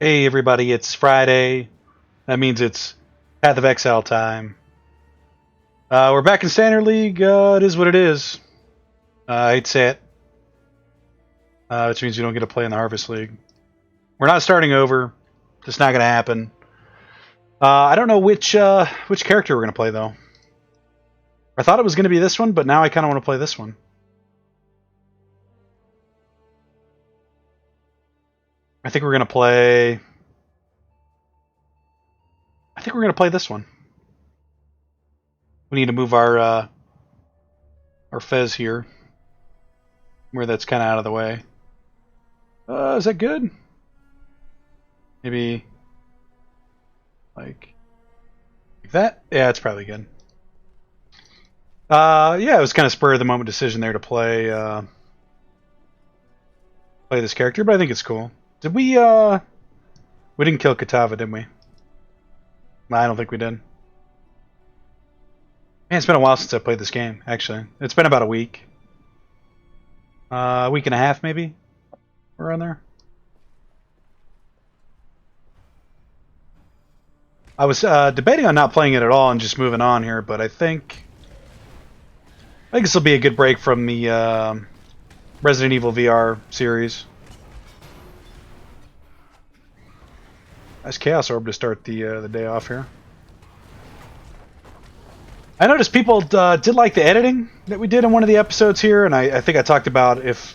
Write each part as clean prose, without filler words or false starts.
Hey everybody, it's Friday. That means it's Path of Exile time. We're back in Standard League. It is what it is. I hate to say it, which means you don't get to play in the Harvest League. We're not starting over. It's not going to happen. I don't know which character we're going to play though. I thought it was going to be this one, but now I kind of want to play this one. I think we're going to play. I think we're going to play this one. We need to move our Fez here, where that's kind of out of the way. Is that good? Maybe like that? Yeah, it's probably good. Yeah, it was kind of spur of the moment decision there to play this character, but I think it's cool. Did we didn't kill Katava, did we? I don't think we did. Man, it's been a while since I played this game, actually. It's been about a week. A week and a half, maybe? Around there. I was debating on not playing it at all and just moving on here, but I think this will be a good break from the Resident Evil VR series. Nice Chaos Orb to start the day off here. I noticed people did like the editing that we did in one of the episodes here, and I think I talked about if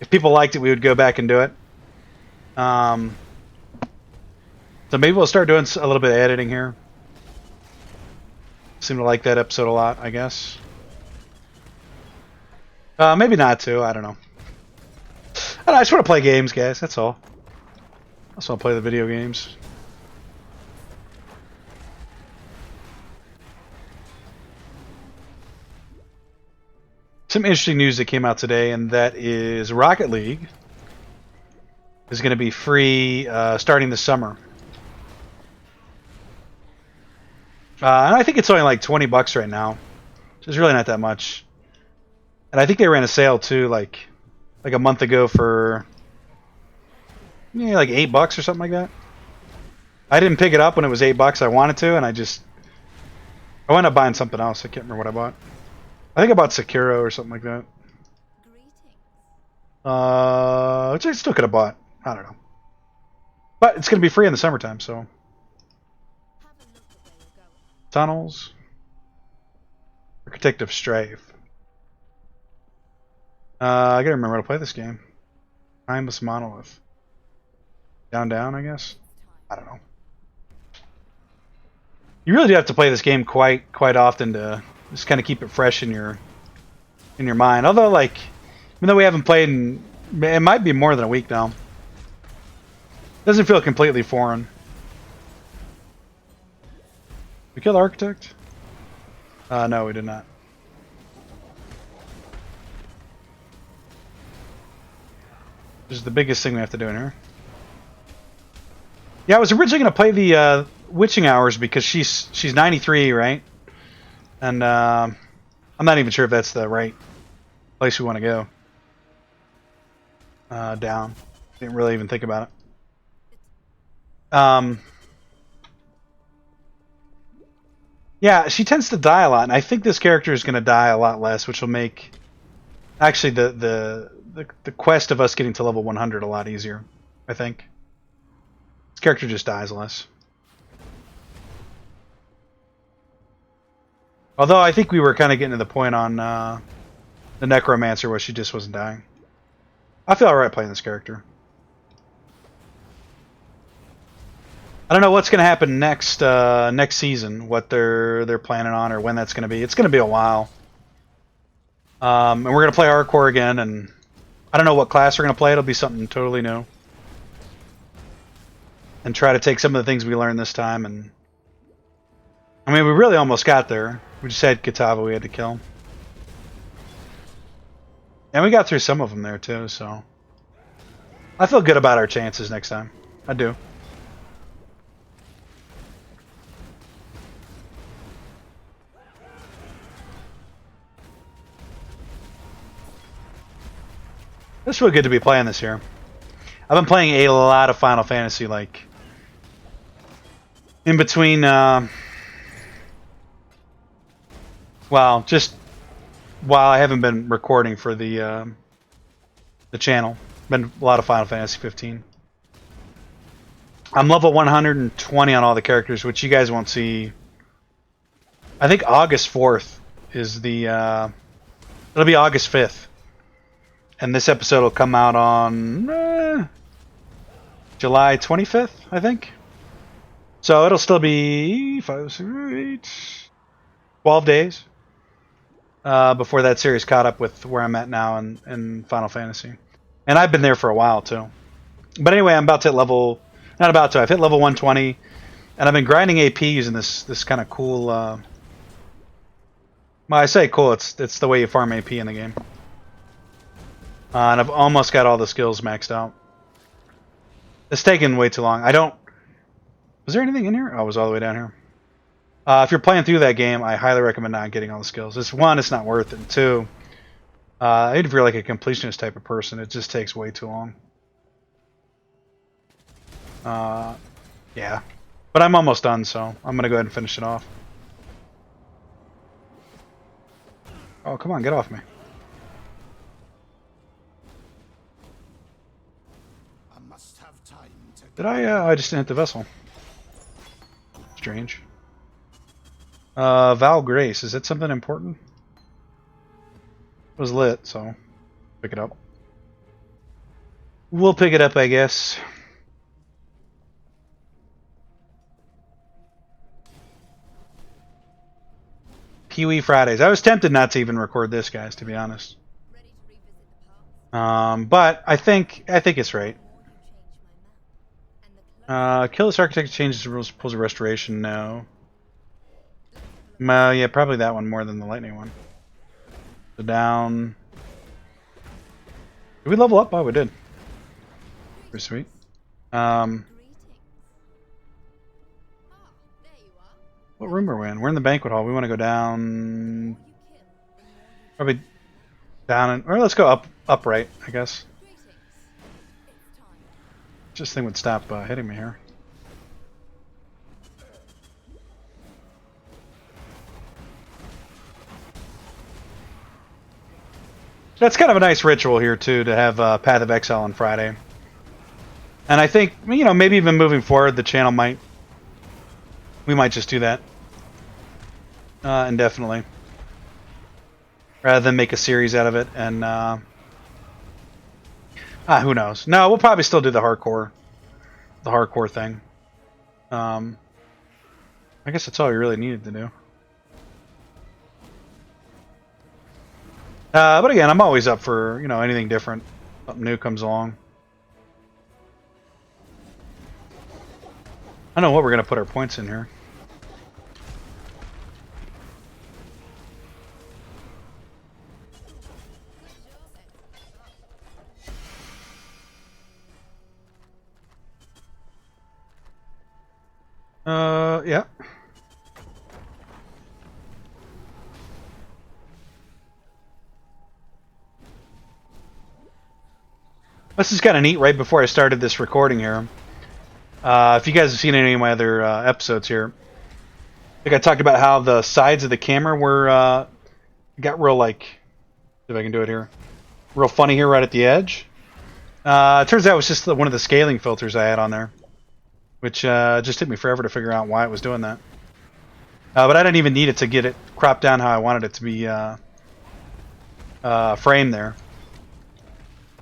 people liked it, we would go back and do it. So maybe we'll start doing a little bit of editing here. Seem to like that episode a lot, I guess. Maybe not too. I don't know. I just want to play games, guys. That's all. I just want to play the video games. Some interesting news that came out today, and that is Rocket League is going to be free starting this summer. And I think it's only like $20 right now, which is really not that much. And I think they ran a sale too, like a month ago for like $8 or something like that. I didn't pick it up when it was $8. I wanted to, and I wound up buying something else. I can't remember what I bought. I think I bought Sekiro or something like that. Which I still could have bought. I don't know. But it's going to be free in the summertime, so. Tunnels. Architect of Strife. I gotta remember how to play this game. Timeless Monolith. Down, down, I guess? I don't know. You really do have to play this game quite often to just kind of keep it fresh in your mind. Although, like, even though we haven't played in, it might be more than a week now. Doesn't feel completely foreign. We killed the Architect? No, we did not. This is the biggest thing we have to do in here. Yeah, I was originally going to play the Witching Hours because she's 93, right? And I'm not even sure if that's the right place we want to go. Down. Didn't really even think about it. Yeah, she tends to die a lot, and I think this character is going to die a lot less, which will make actually the quest of us getting to level 100 a lot easier, I think. This character just dies less. Although I think we were kind of getting to the point on the Necromancer where she just wasn't dying. I feel alright playing this character. I don't know what's going to happen next season, what they're planning on, or when that's going to be. It's going to be a while. And we're going to play hardcore again, and I don't know what class we're going to play. It'll be something totally new. And try to take some of the things we learned this time, and I mean, we really almost got there. We just had Katava we had to kill. And we got through some of them there too, so I feel good about our chances next time. I do. It's really good to be playing this here. I've been playing a lot of Final Fantasy, like in between. Well, just while I haven't been recording for the channel, been a lot of Final Fantasy 15. I'm level 120 on all the characters, which you guys won't see. I think August 4th is the. It'll be August 5th, and this episode will come out on July 25th, I think. So it'll still be 5, 6, 8, 12 days before that series caught up with where I'm at now in Final Fantasy. And I've been there for a while too. But anyway, I'm about to hit level. Not about to. I've hit level 120, and I've been grinding AP using this kind of cool. Well, I say cool. It's the way you farm AP in the game. And I've almost got all the skills maxed out. It's taken way too long. I don't. Was there anything in here? Oh, it was all the way down here. If you're playing through that game, I highly recommend not getting all the skills. It's one, it's not worth it. And two, if you're like a completionist type of person, it just takes way too long. Yeah. But I'm almost done, so I'm gonna go ahead and finish it off. Oh, come on, get off me. Did I just didn't hit the vessel. Strange. Val Grace, is it something important? It was lit, so pick it up. We'll pick it up, I guess. Pee-wee Fridays. I was tempted not to even record this, guys, to be honest. But I think it's right. Kill this architect changes the rules, pulls a restoration. No. Yeah, probably that one more than the lightning one. So down. Did we level up? Oh, we did. Pretty sweet. What room are we in? We're in the banquet hall. We want to go down. Probably down and, or let's go upright, I guess. Just thing would stop hitting me here. That's kind of a nice ritual here too, to have Path of Exile on Friday. And I think, you know, maybe even moving forward, the channel we might just do that indefinitely, rather than make a series out of it. And who knows? No, we'll probably still do the hardcore thing. I guess that's all we really needed to do. But again, I'm always up for, you know, anything different. Something new comes along. I don't know what we're gonna put our points in here. Yeah. This is kind of neat. Right before I started this recording here, if you guys have seen any of my other episodes here, I think I talked about how the sides of the camera were got real, like, see if I can do it here, real funny here right at the edge. It turns out it was just one of the scaling filters I had on there, which just took me forever to figure out why it was doing that. But I didn't even need it to get it cropped down how I wanted it to be framed there.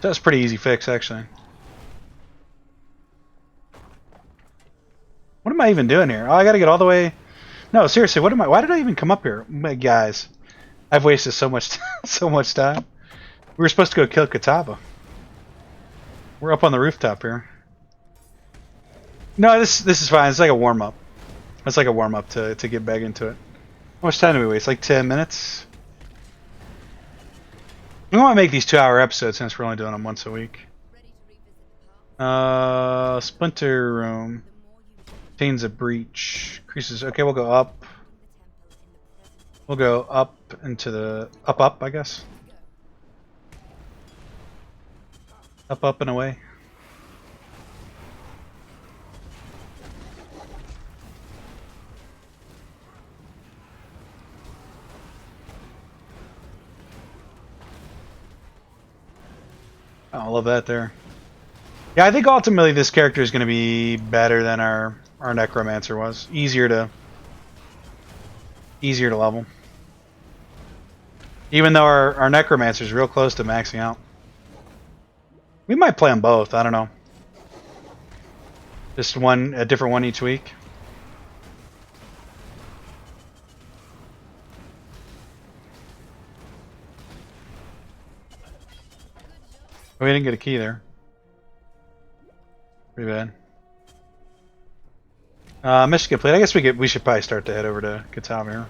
So that's a pretty easy fix, actually. What am I even doing here? Oh, I gotta get all the way. No, seriously, what am I? Why did I even come up here, guys? I've wasted so much, so much time. We were supposed to go kill Kataba. We're up on the rooftop here. No, this is fine. It's like a warm up. It's like a warm up to get back into it. How much time do we waste? Like 10 minutes. We want to make these 2-hour episodes since we're only doing them once a week. Splinter room. Contains a breach. Increases. Okay, we'll go up. We'll go up into the up, I guess. Up and away. I love that there. Yeah, I think ultimately this character is going to be better than our Necromancer was. Easier to level. Even though our Necromancer is real close to maxing out. We might play them both. I don't know. Just a different one each week. We didn't get a key there. Pretty bad. Mission complete. I guess we should probably start to head over to Katama here.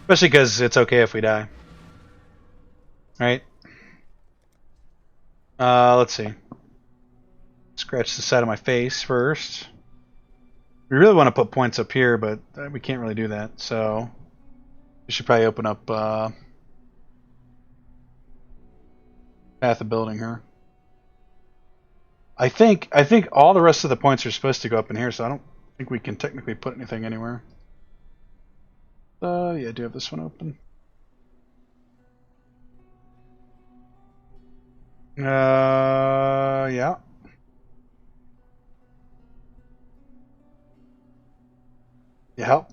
Especially because it's okay if we die. Right? Let's see. Scratch the side of my face first. We really want to put points up here, but we can't really do that. So we should probably open up Path of Building here. I think all the rest of the points are supposed to go up in here, so I don't think we can technically put anything anywhere. Yeah, I do have this one open. Yeah. Yeah.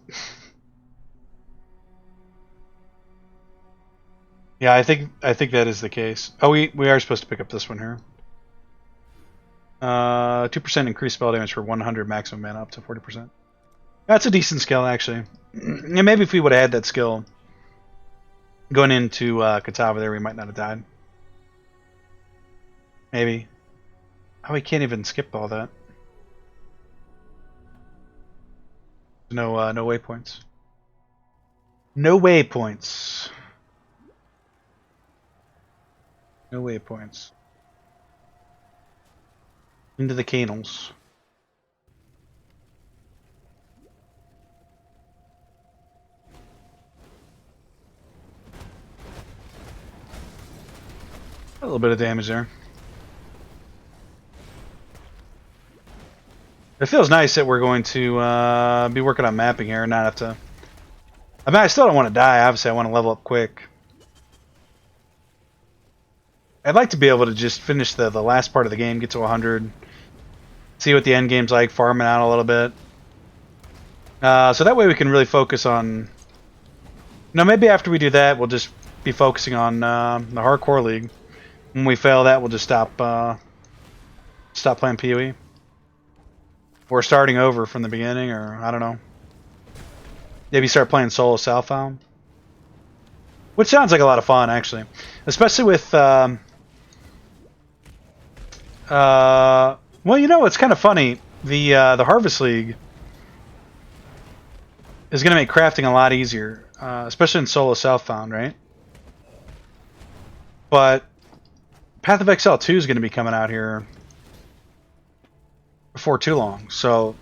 Yeah, I think that is the case. Oh, we are supposed to pick up this one here. 2% increased spell damage for 100 maximum mana up to 40%. That's a decent skill, actually. Yeah, maybe if we would have had that skill going into Katava there, we might not have died. Maybe. Oh, we can't even skip all that. No waypoints. No waypoints. No waypoints. Into the canals. A little bit of damage there. It feels nice that we're going to be working on mapping here and not have to... I mean, I still don't want to die. Obviously, I want to level up quick. I'd like to be able to just finish the last part of the game, get to 100, see what the end game's like, farm it out a little bit. So that way we can really focus on... maybe after we do that, we'll just be focusing on the Hardcore League. When we fail that, we'll just stop playing PoE. Or starting over from the beginning, or I don't know. Maybe start playing solo Southbound. Which sounds like a lot of fun, actually. Especially with... well, it's kind of funny. The Harvest League is going to make crafting a lot easier. Especially in solo Southbound, right? But Path of Exile 2 is going to be coming out here before too long. So,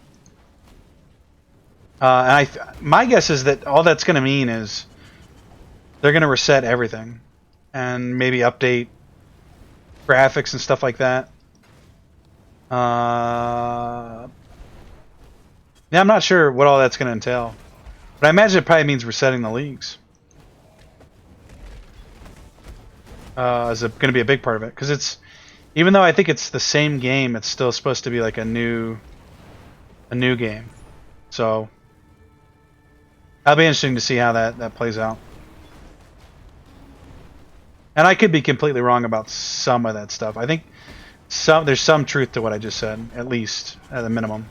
and my guess is that all that's going to mean is they're going to reset everything and maybe update graphics and stuff like that. Yeah, I'm not sure what all that's going to entail, but I imagine it probably means resetting the leagues. Is going to be a big part of it, because it's, even though I think it's the same game, it's still supposed to be like a new game. So that'll be interesting to see how that plays out. And I could be completely wrong about some of that stuff. I think there's some truth to what I just said, at least at the minimum.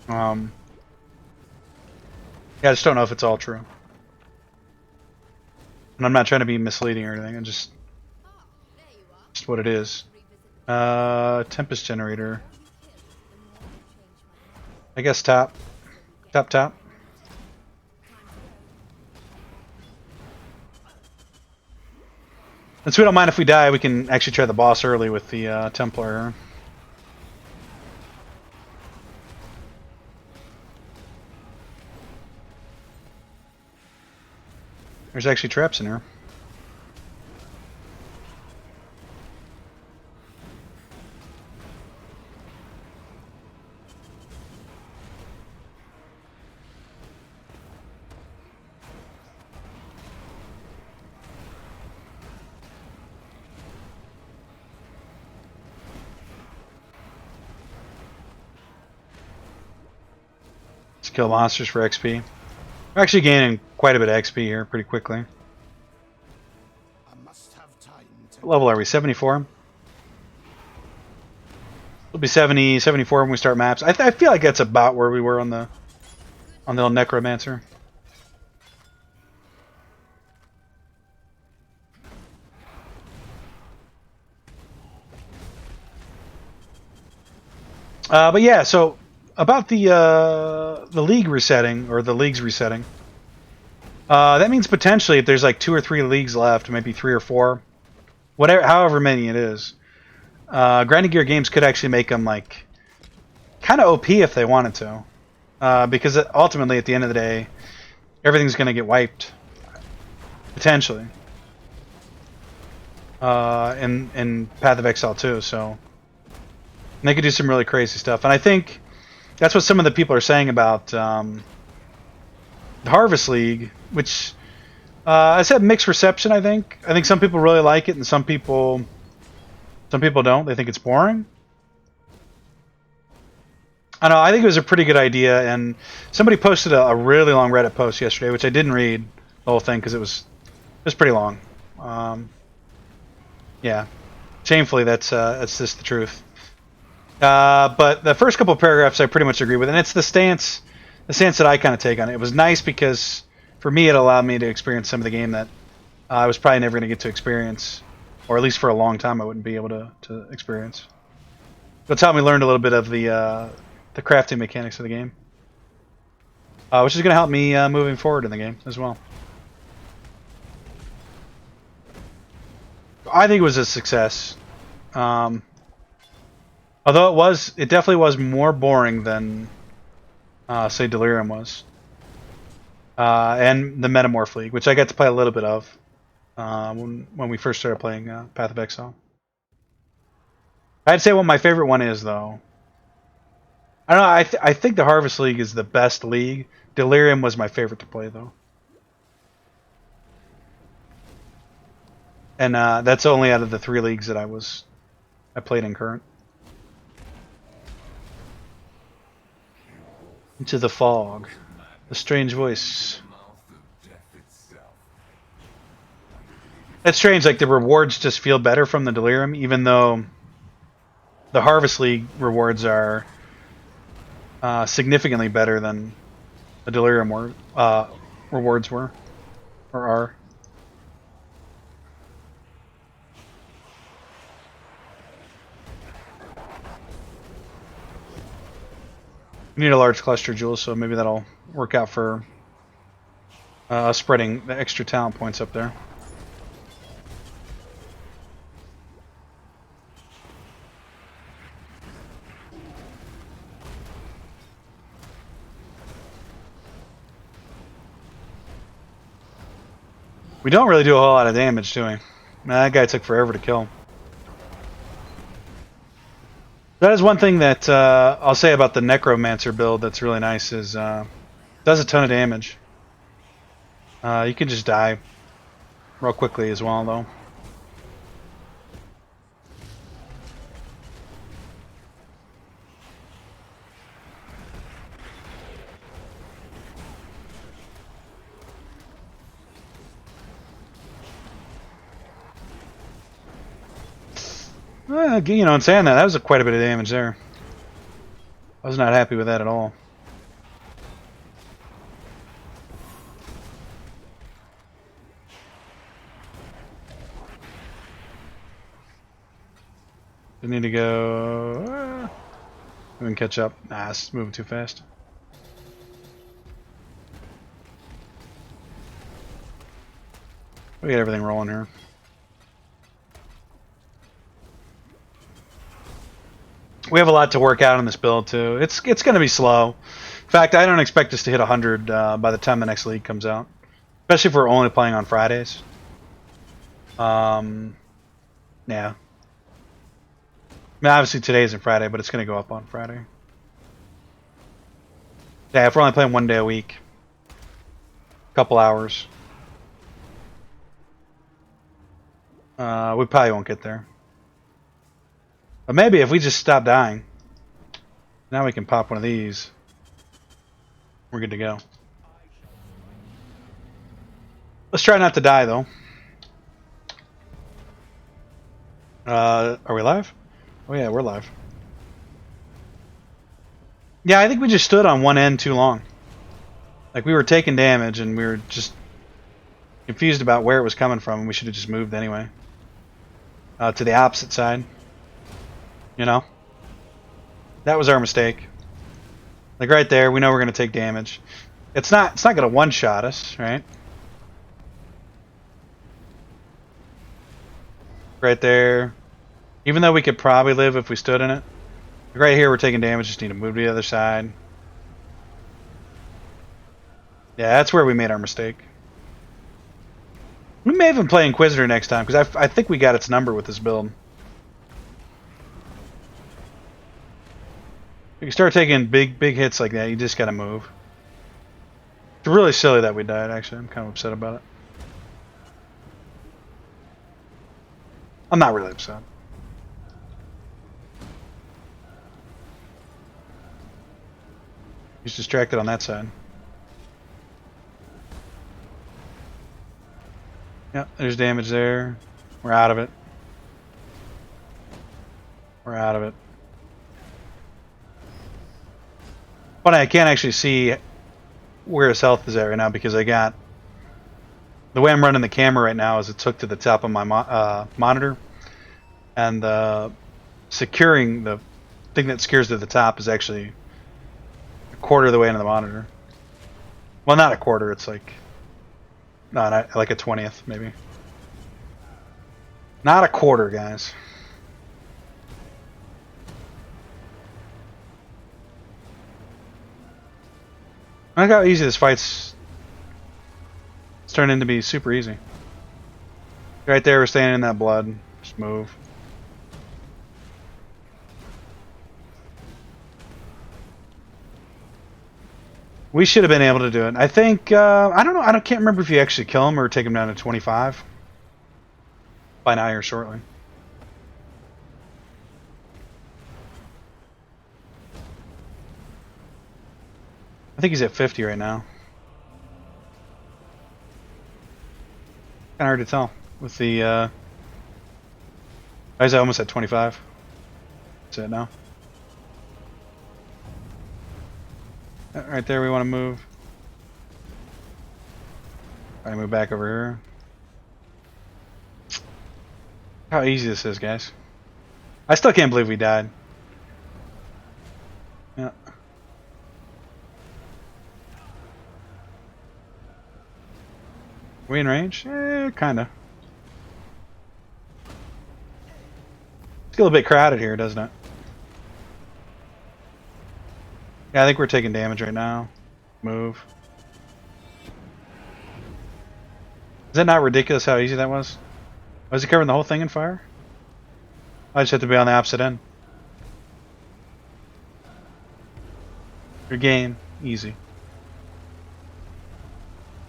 Yeah, I just don't know if it's all true. And I'm not trying to be misleading or anything. I'm just what it is. Tempest generator. I guess top. Top. And so we don't mind if we die, we can actually try the boss early with the Templar. There's actually traps in here. to kill monsters for XP. We're actually gaining quite a bit of XP here pretty quickly. What level are we? 74? We'll be 70, 74 when we start maps. I feel like that's about where we were on the old Necromancer. But yeah, so about the league resetting, or the leagues resetting. That means potentially if there's like 2 or 3 leagues left, maybe 3 or 4, whatever, however many it is, Grinding Gear Games could actually make them like kind of OP if they wanted to, because ultimately at the end of the day, everything's going to get wiped potentially. In Path of Exile too, so they could do some really crazy stuff, and I think that's what some of the people are saying about the Harvest League, which I said mixed reception. I think some people really like it, and some people don't. They think it's boring. I don't know. I think it was a pretty good idea, and somebody posted a really long Reddit post yesterday, which I didn't read the whole thing because it was pretty long. Yeah, shamefully, that's just the truth. But the first couple of paragraphs I pretty much agree with, and it's the stance that I kind of take on it. It was nice because for me it allowed me to experience some of the game that I was probably never going to get to experience, or at least for a long time I wouldn't be able to experience. It's helped me learn a little bit of the crafting mechanics of the game, which is going to help me moving forward in the game as well. I think it was a success. Although it definitely was more boring than, say, Delirium was. And the Metamorph League, which I got to play a little bit of when we first started playing Path of Exile. I'd say what my favorite one is, though. I don't know, I think the Harvest League is the best league. Delirium was my favorite to play, though. And that's only out of the 3 leagues that I played in current. Into the fog. A strange voice. That's strange, like the rewards just feel better from the Delirium, even though the Harvest League rewards are significantly better than the Delirium rewards were, or are. We need a large cluster jewel, so maybe that'll work out for spreading the extra talent points up there. We don't really do a whole lot of damage, do we? That guy took forever to kill. That is one thing that I'll say about the Necromancer build that's really nice is does a ton of damage. You can just die real quickly as well, though. You know, in saying that was quite a bit of damage there. I was not happy with that at all. We need to go. We can catch up. Nah, it's moving too fast. We got everything rolling here. We have a lot to work out on this build too. It's going to be slow. In fact, I don't expect us to hit 100 by the time the next league comes out, especially if we're only playing on Fridays. Yeah. I mean, obviously today isn't Friday, but it's going to go up on Friday. Yeah, if we're only playing 1 day a week, a couple hours, we probably won't get there. But maybe if we just stop dying, now we can pop one of these. We're good to go. Let's try not to die, though. Are we live? Oh yeah, we're live. Yeah, I think we just stood on one end too long. Like, we were taking damage, and we were just confused about where it was coming from, and we should have just moved anyway. To the opposite side. You know? That was our mistake. Like, right there, we know we're going to take damage. It's not going to one-shot us, right? Right there. Even though we could probably live if we stood in it. Right here, we're taking damage, just need to move to the other side. Yeah, that's where we made our mistake. We may even play Inquisitor next time, because I think we got its number with this build. If you start taking big hits like that, you just gotta move. It's really silly that we died, actually. I'm kind of upset about it. I'm not really upset. He's distracted on that side. Yeah, there's damage there. We're out of it. We're out of it. Funny, I can't actually see where his health is at right now because I got... The way I'm running the camera right now is it's hooked to the top of my monitor. And securing the thing that secures to the top is actually a quarter of the way into the monitor. Well, not a quarter, it's like... No, not, like a 20th, maybe. Not a quarter, guys. Look how easy this fight's turning to be super easy. Right there, we're staying in that blood. Just move. We should have been able to do it. I think, I don't know, can't remember if you actually kill him or take him down to 25. By now here shortly. I think he's at 50 right now. Kinda hard to tell with the, he's almost at 25. That's it now. Right there, we want to move. Try to move back over here. How easy this is, guys. I still can't believe we died. Yeah. We in range? Kinda. It's a little bit crowded here, doesn't it? Yeah, I think we're taking damage right now. Move. Is that not ridiculous how easy that was? Was he covering the whole thing in fire? I just have to be on the opposite end. Your game. Easy.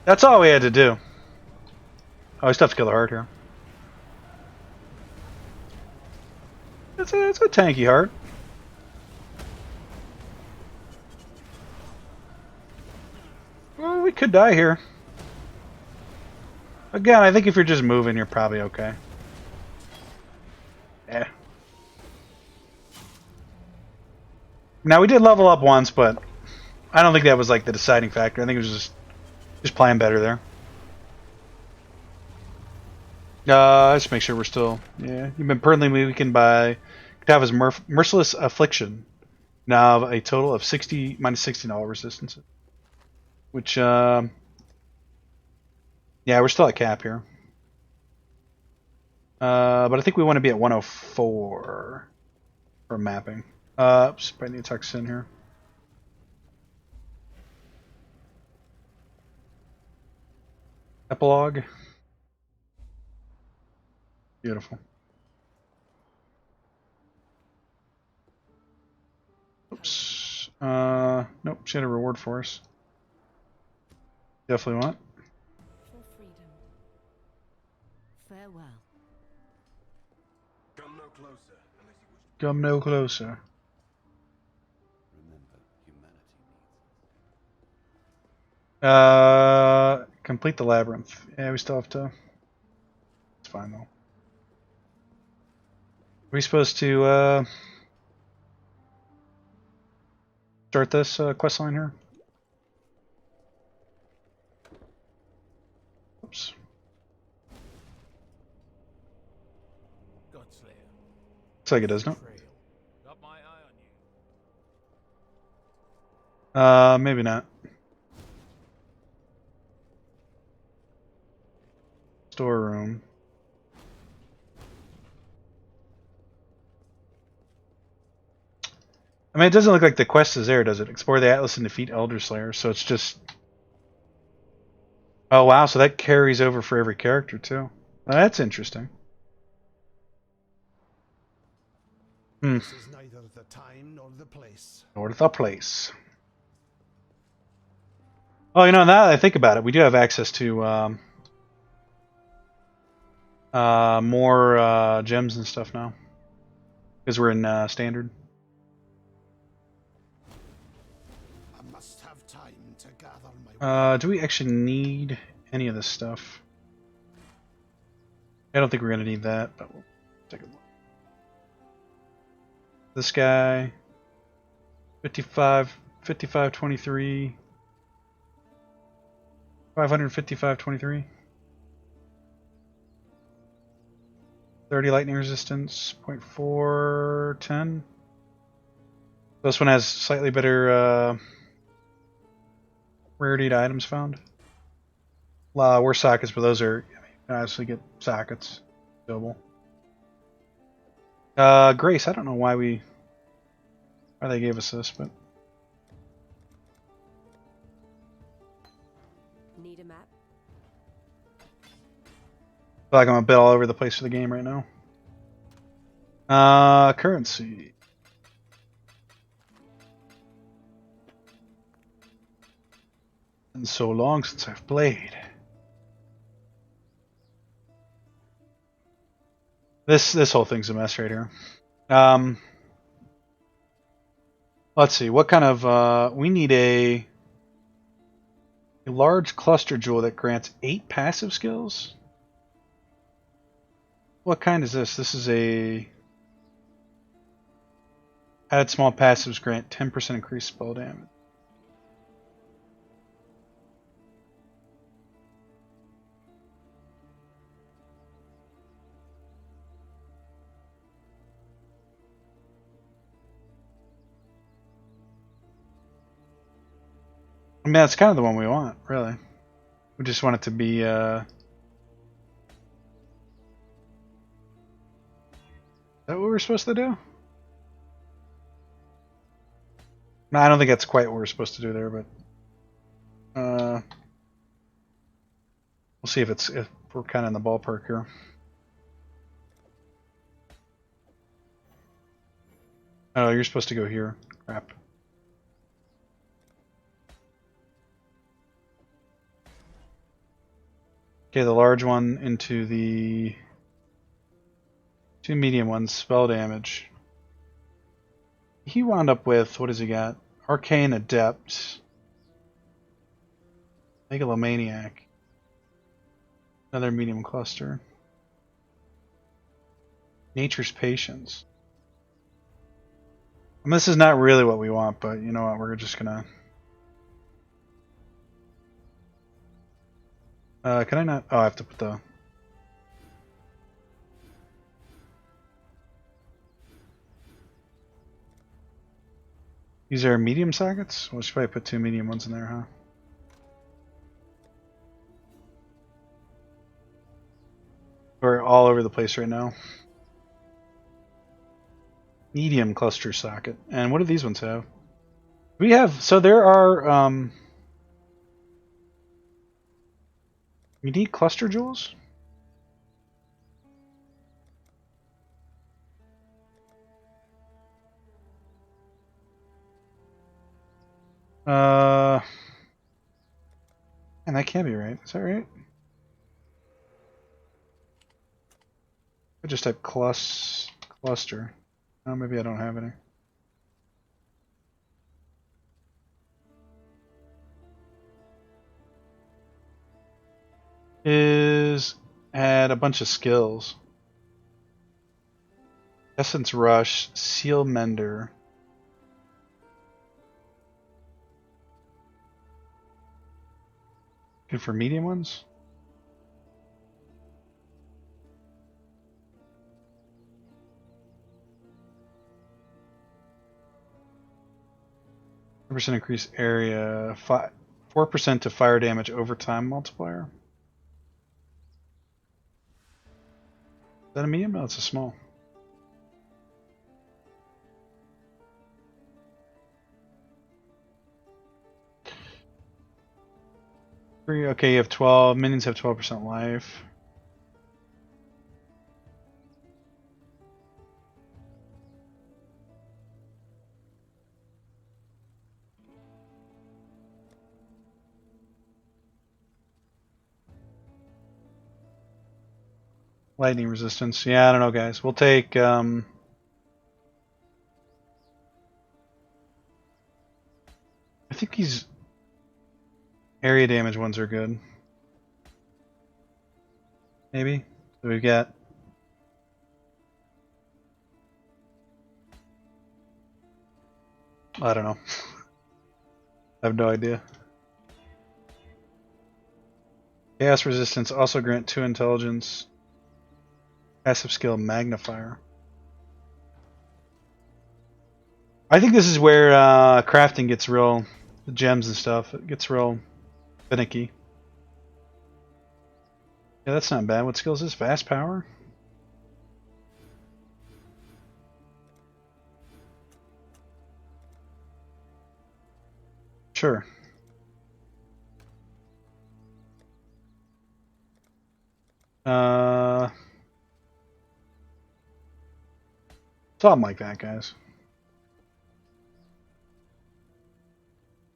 That's all we had to do. Oh, we still have to kill the heart here. It's a tanky heart. Well, we could die here. Again, I think if you're just moving, you're probably okay. Yeah. Now, we did level up once, but I don't think that was like the deciding factor. I think it was just playing better there. Let's make sure we're still... Yeah, you've been permanently weakened by Katava's Merciless Affliction. Now a total of minus 60 all resistance. Which, yeah, we're still at cap here. But I think we want to be at 104 for mapping. Oops, I need to tuck this in here. Epilogue. Beautiful. Oops. Nope, she had a reward for us. Definitely want. For freedom. Farewell. Come no closer unless you wish to. Come no closer. Remember, humanity needs us. Complete the labyrinth. Yeah, we still have to. It's fine though. Are we supposed to start this quest line here? Oops. Godslayer. Looks like it does, no? Trail. Got my eye on you. Maybe not. Storeroom. I mean, it doesn't look like the quest is there, does it? Explore the Atlas and defeat Elder Slayer. So it's just. Oh wow! So that carries over for every character too. That's interesting. Hmm. This is neither the time nor the place. Nor the place. Oh, you know, now that I think about it, we do have access to more gems and stuff now because we're in standard. I must have time to gather my Do we actually need any of this stuff? I don't think we're gonna need that, but we'll take a look. This guy, 55, 55, 23, 555, 23. 30 lightning resistance, 0.410. This one has slightly better rarity to items found. Worse sockets, but those are, you can obviously get sockets. Double. Grace, I don't know why they gave us this, but Need a map? I feel like I'm a bit all over the place for the game right now. Currency. Been so long since I've played. This whole thing's a mess right here. Let's see. What kind of we need a large cluster jewel that grants 8 passive skills. What kind is this? This is a added small passives grant 10% increased spell damage. I mean, that's kind of the one we want, really. We just want it to be, is that what we're supposed to do? No, I don't think that's quite what we're supposed to do there, but, we'll see if we're kind of in the ballpark here. Oh, you're supposed to go here. Crap. Okay, the large one into the 2 medium ones, spell damage. He wound up with, what has he got? Arcane Adept. Megalomaniac. Another medium cluster. Nature's Patience. And this is not really what we want, but you know what, we're just gonna... can I not? Oh, I have to put the... These are medium sockets? We should probably put 2 medium ones in there, huh? We're all over the place right now. Medium cluster socket. And what do these ones have? We have... So there are... You need cluster jewels? And that can't be right. Is that right? I just type cluster. Oh, maybe I don't have any. Add a bunch of skills. Essence Rush, Seal Mender. Good for medium ones? % increase area, 4% to fire damage over time multiplier. Is that a medium? No, it's a small. Okay, you have 12. Minions have 12% life. Lightning resistance. Yeah, I don't know, guys. We'll take. I think these area damage ones are good. Maybe. So we've got. I don't know. I have no idea. Chaos resistance also grant 2 intelligence. Passive skill magnifier. I think this is where crafting gets real, the gems and stuff. It gets real finicky. Yeah, that's not bad. What skill is this? Fast power? Sure. Something like that, guys.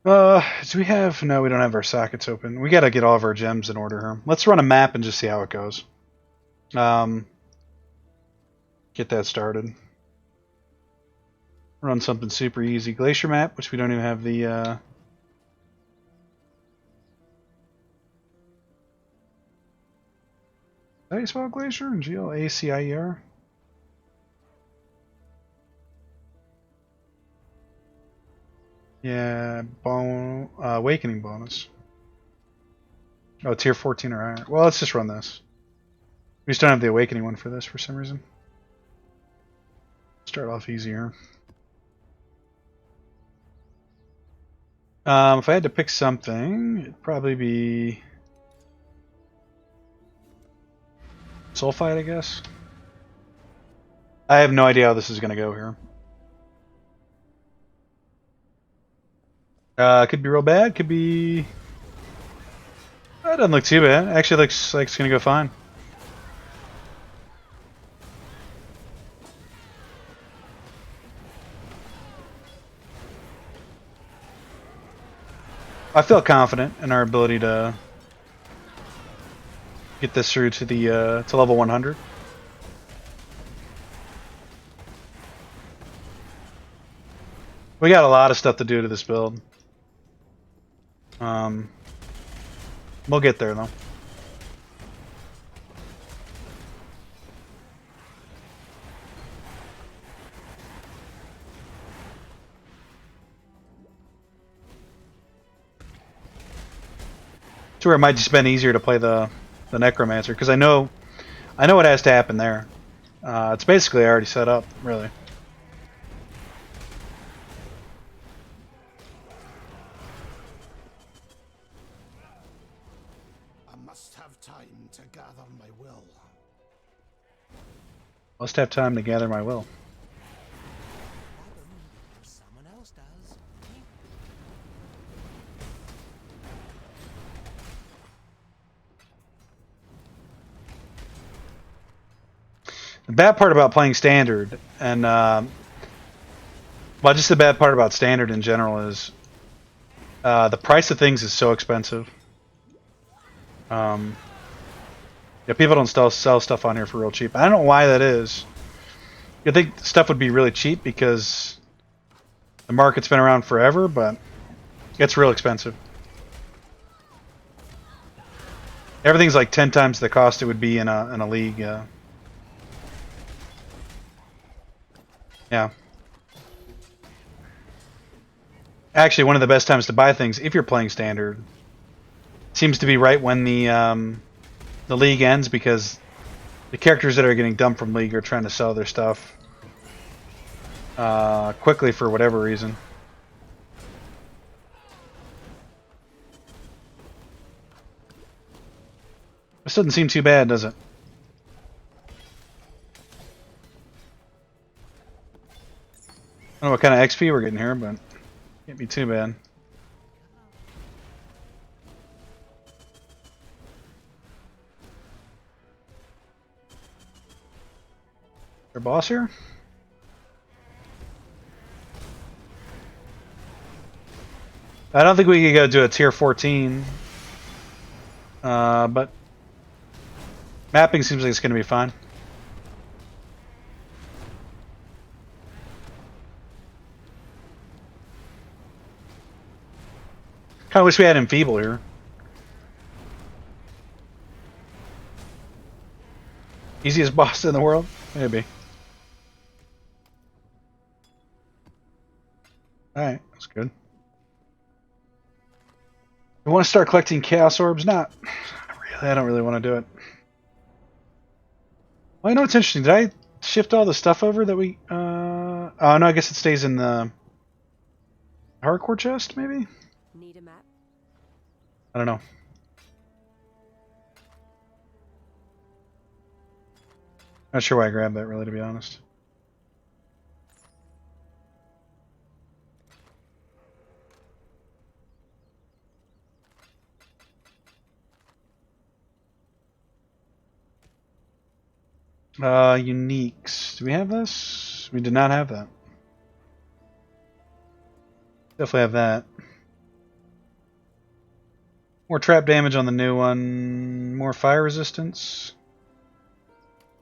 Do we have... No, we don't have our sockets open. We gotta get all of our gems in order here. Let's run a map and just see how it goes. Get that started. Run something super easy. Glacier map, which we don't even have the... How do you spell glacier? Glacier? Yeah, awakening bonus. Oh, tier 14 or higher. Well, let's just run this. We just don't have the awakening one for this for some reason. Start off easier. If I had to pick something, it'd probably be Sulfide, I guess. I have no idea how this is going to go here. Could be real bad. Could be... That doesn't look too bad. Actually, looks like it's going to go fine. I feel confident in our ability to get this through to the to level 100. We got a lot of stuff to do to this build. We'll get there though. To where it might just been easier to play the Necromancer, because I know what has to happen there. It's basically already set up, really. I must have time to gather my will. Must have time to gather my will. Someone else does. The bad part about playing standard, and well, just the bad part about standard in general is the price of things is so expensive. Yeah, people don't sell stuff on here for real cheap. I don't know why that is. You'd think stuff would be really cheap because the market's been around forever, but it's real expensive. Everything's like 10 times the cost it would be in a league. Yeah. Actually, one of the best times to buy things if you're playing standard seems to be right when the league ends, because the characters that are getting dumped from league are trying to sell their stuff quickly for whatever reason. This doesn't seem too bad, does it? I don't know what kind of XP we're getting here, but can't be too bad. Our boss here? I don't think we could go to a tier 14. But mapping seems like it's going to be fine. Kind of wish we had Enfeeble here. Easiest boss in the world? Maybe. Alright, that's good. You want to start collecting Chaos Orbs? Not really. I don't really want to do it. Well, you know what's interesting? Did I shift all the stuff over that we... oh, no, I guess it stays in the hardcore chest, maybe? Need a map? I don't know. Not sure why I grabbed that, really, to be honest. Uniques. Do we have this? We did not have that. Definitely have that. More trap damage on the new one. More fire resistance.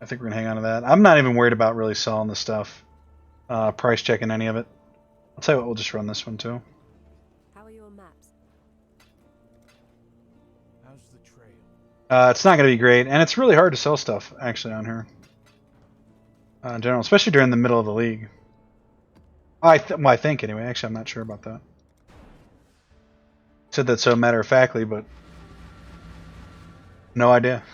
I think we're going to hang on to that. I'm not even worried about really selling this stuff. Price checking any of it. I'll tell you what, we'll just run this one too. How are your maps? How's the trail? It's not going to be great, and it's really hard to sell stuff, actually, on here. In general, especially during the middle of the league. Well, I think, anyway. Actually, I'm not sure about that. Said that so matter-of-factly, but no idea.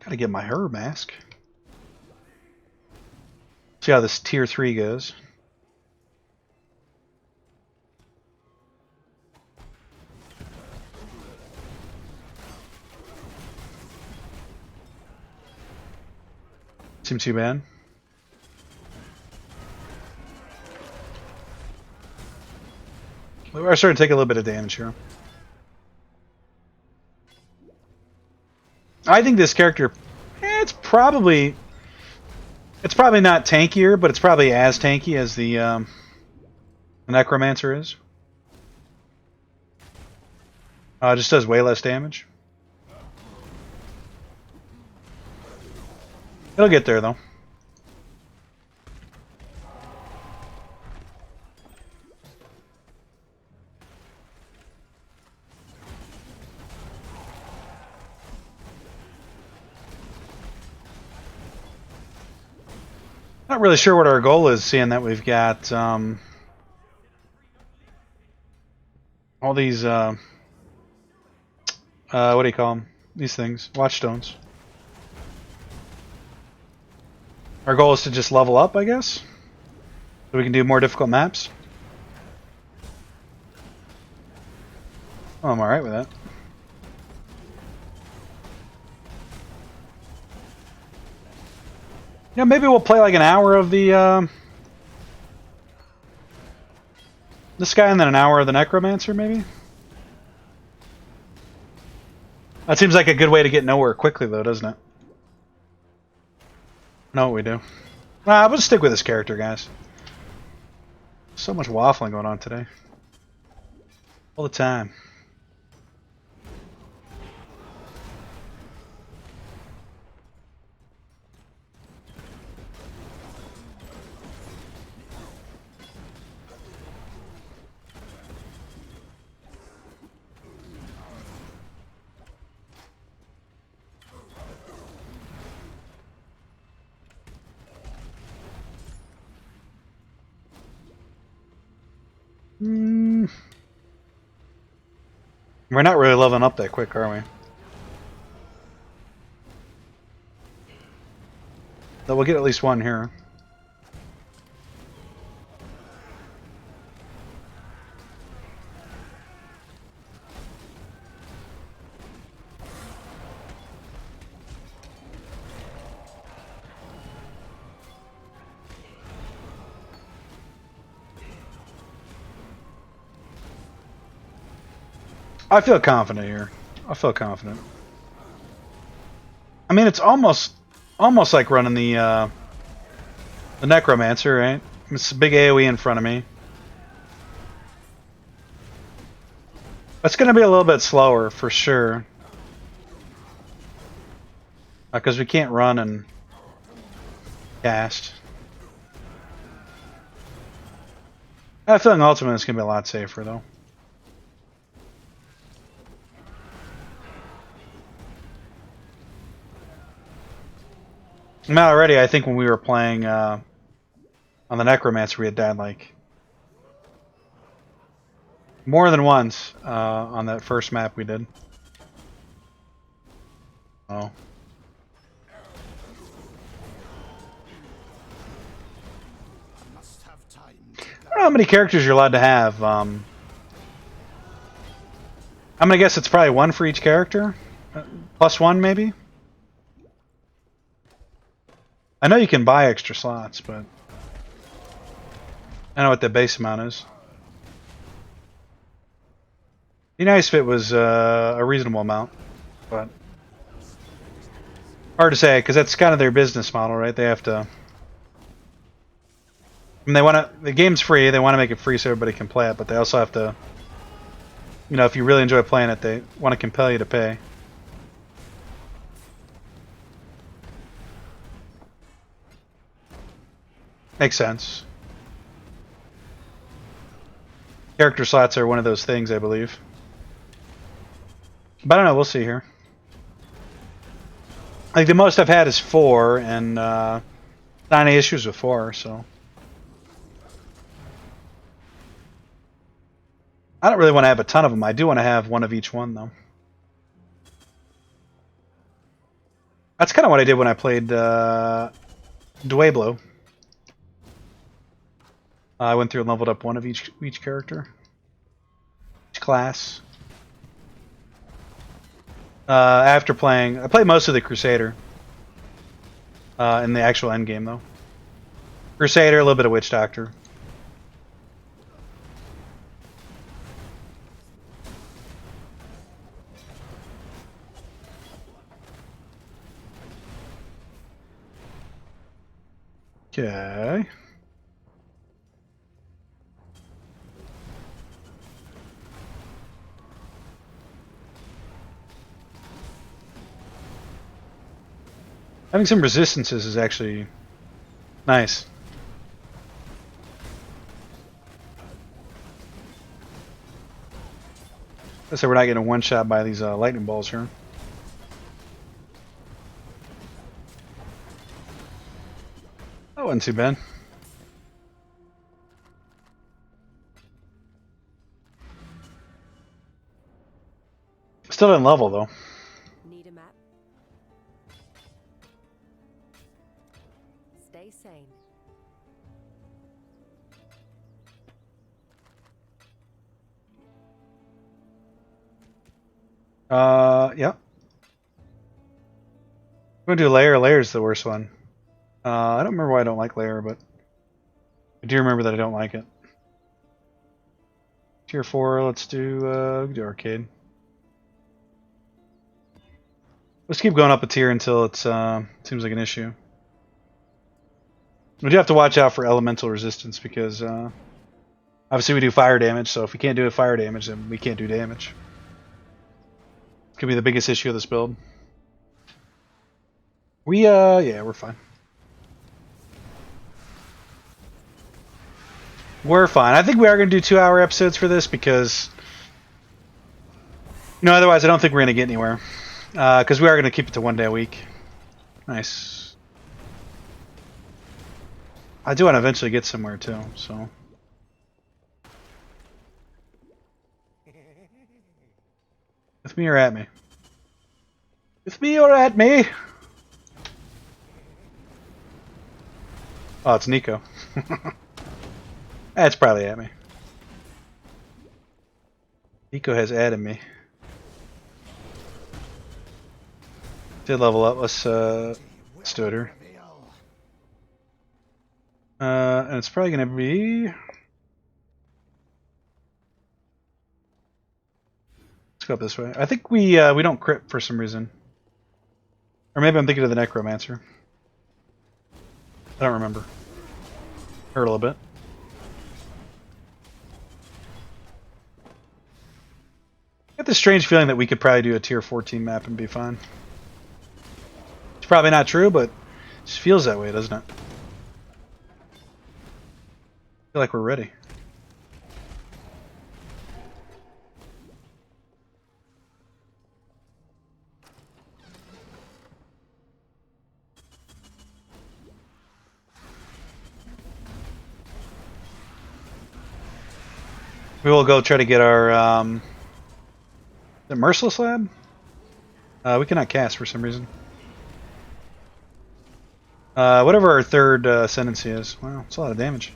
Gotta get my her mask. See how this tier 3 goes. Seems too bad. We're starting to take a little bit of damage here. I think this character, it's probably not tankier, but it's probably as tanky as the Necromancer is. It just does way less damage. It'll get there, though. Not really sure what our goal is, seeing that we've got all these what do you call them? These things, watchstones. Our goal is to just level up, I guess, so we can do more difficult maps. Oh, I'm alright with that. Yeah, maybe we'll play like an hour of the this guy and then an hour of the Necromancer, maybe? That seems like a good way to get nowhere quickly, though, doesn't it? Know what we do. We'll just stick with this character, guys. So much waffling going on today. All the time. We're not really leveling up that quick, are we? Though we'll get at least one here. I feel confident here. I feel confident. I mean, it's almost like running the Necromancer, right? It's a big AoE in front of me. It's going to be a little bit slower for sure, because we can't run and cast. I feel like ultimately it's going to be a lot safer though. Now already, I think when we were playing on the Necromancer, we had died like more than once on that first map we did. Oh. Must have time to I don't know how many characters you're allowed to have. I'm gonna guess it's probably one for each character, plus one maybe. I know you can buy extra slots, but I don't know what the base amount is. Be nice if it was a reasonable amount, but hard to say because that's kind of their business model, right? They have to. And they want to. The game's free. They want to make it free so everybody can play it, but they also have to. You know, if you really enjoy playing it, they want to compel you to pay. Makes sense. Character slots are one of those things, I believe. But I don't know, we'll see here. Like, the most I've had is 4, and not any issues with 4, so. I don't really want to have a ton of them. I do want to have one of each one, though. That's kind of what I did when I played Dueblo. I went through and leveled up one of each character. Each class. After playing... I played most of the Crusader. In the actual endgame, though. Crusader, a little bit of Witch Doctor. Okay. Having some resistances is actually nice. Let's say we're not getting one shot by these lightning balls here. That wasn't too bad. Still didn't level though. Need a map? Stay sane. Yeah. I'm gonna do layer. Layer's the worst one. I don't remember why I don't like layer, but I do remember that I don't like it. Tier 4, let's do arcade. Let's keep going up a tier until it seems like an issue. We do have to watch out for elemental resistance because obviously we do fire damage, so if we can't do fire damage, then we can't do damage. Could be the biggest issue of this build. Yeah, we're fine. We're fine. I think we are going to do 2-hour episodes for this because, you know, otherwise I don't think we're going to get anywhere. Because we are going to keep it to 1 day a week. Nice. I do want to eventually get somewhere too, so. With me or at me? With me or at me? Oh, it's Nico. That's probably at me. Nico has added me. Did level up. Let's do it here. And it's probably gonna be. Let's go up this way. I think we don't crit for some reason, or maybe I'm thinking of the Necromancer. I don't remember. Hurt a little bit. I get this strange feeling that we could probably do a tier 14 map and be fine. It's probably not true, but it just feels that way, doesn't it? I feel like we're ready. We will go try to get our the Merciless Lab? We cannot cast for some reason. Whatever our third ascendancy is. Wow, it's a lot of damage.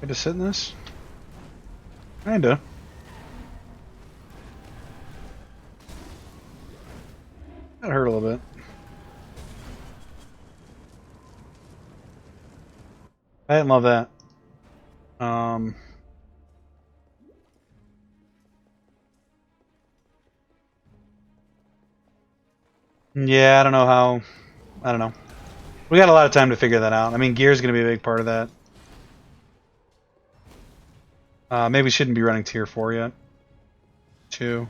Get to sit in this? Kinda. That hurt a little bit. I didn't love that. Yeah, I don't know how. I don't know. We got a lot of time to figure that out. I mean, gear's going to be a big part of that. Maybe we shouldn't be running tier 4 yet. 2.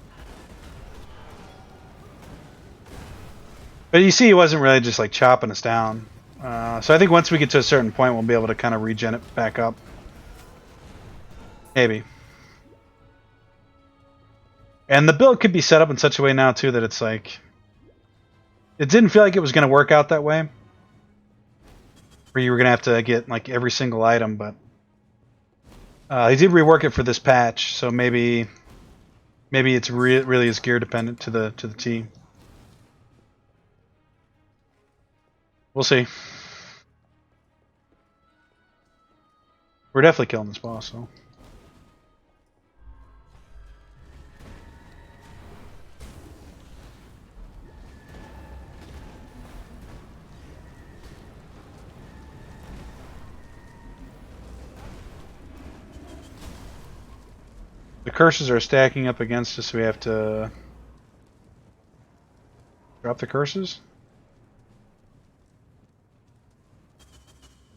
But you see, he wasn't really just like chopping us down. So I think once we get to a certain point, we'll be able to kind of regen it back up. Maybe. And the build could be set up in such a way now, too, that it's like... It didn't feel like it was going to work out that way. Where you were going to have to get like every single item, but... he did rework it for this patch, so maybe it's really is gear dependent to the team. We'll see. We're definitely killing this boss, so. The curses are stacking up against us, so we have to drop the curses.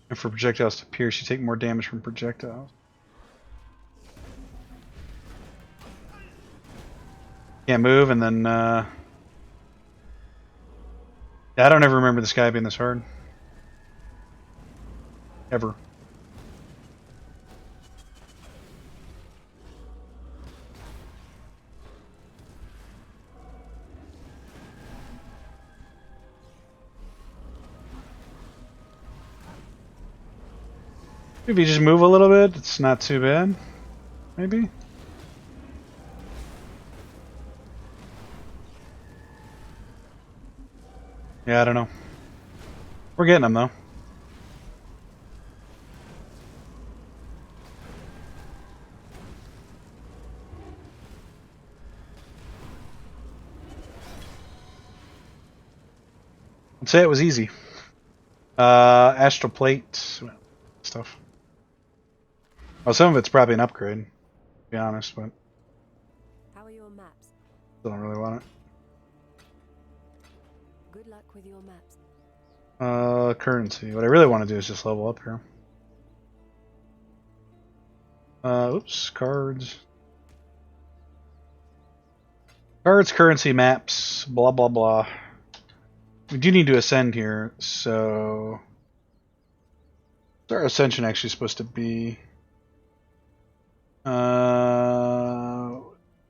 And for projectiles to pierce, you take more damage from projectiles. Can't move, and then I don't ever remember this guy being this hard. Ever. If you just move a little bit, it's not too bad. Maybe? Yeah, I don't know. We're getting them, though. I'd say it was easy. Astral Plate stuff. Well, some of it's probably an upgrade, to be honest, but How are your maps? still don't really want it. Good luck with your maps. Currency. What I really want to do is just level up here. Oops, cards. Cards, currency, maps, blah blah blah. We do need to ascend here, so what's our ascension actually supposed to be?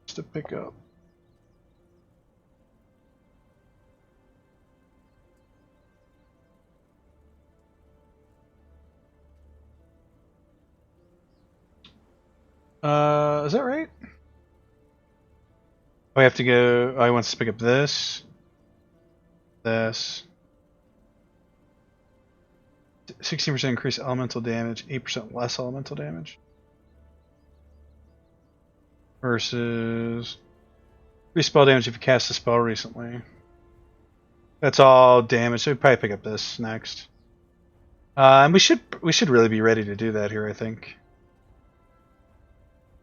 Just to pick up. Is that right? Oh, I have to go. Oh, he wants to pick up this. This. 16% increase elemental damage, 8% less elemental damage. Versus 3 spell damage if you cast a spell recently. That's all damage, so we probably pick up this next. And we should really be ready to do that here, I think.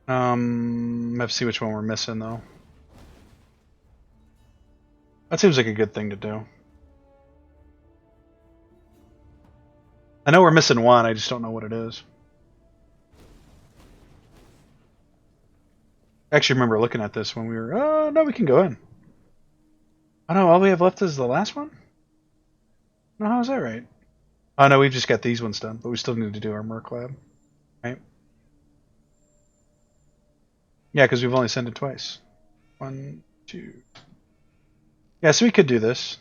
Have to see which one we're missing though. That seems like a good thing to do. I know we're missing one, I just don't know what it is. I actually remember looking at this when we were, oh no, we can go in. Oh no, all we have left is the last one? No, how's that right? Oh no, we've just got these ones done, but we still need to do our Merc Lab. Right? Yeah, because we've only sent it twice. 1, 2. Yeah, so we could do this.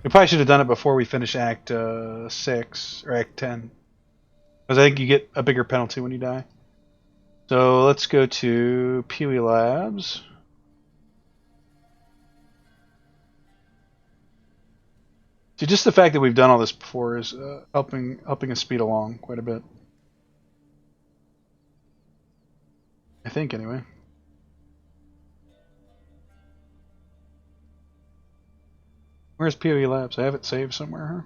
We probably should have done it before we finish Act 6, or Act 10. Because I think you get a bigger penalty when you die. So let's go to Pewee Labs. See, just the fact that we've done all this before is helping us speed along quite a bit. I think, anyway. Where's Pewee Labs? I have it saved somewhere.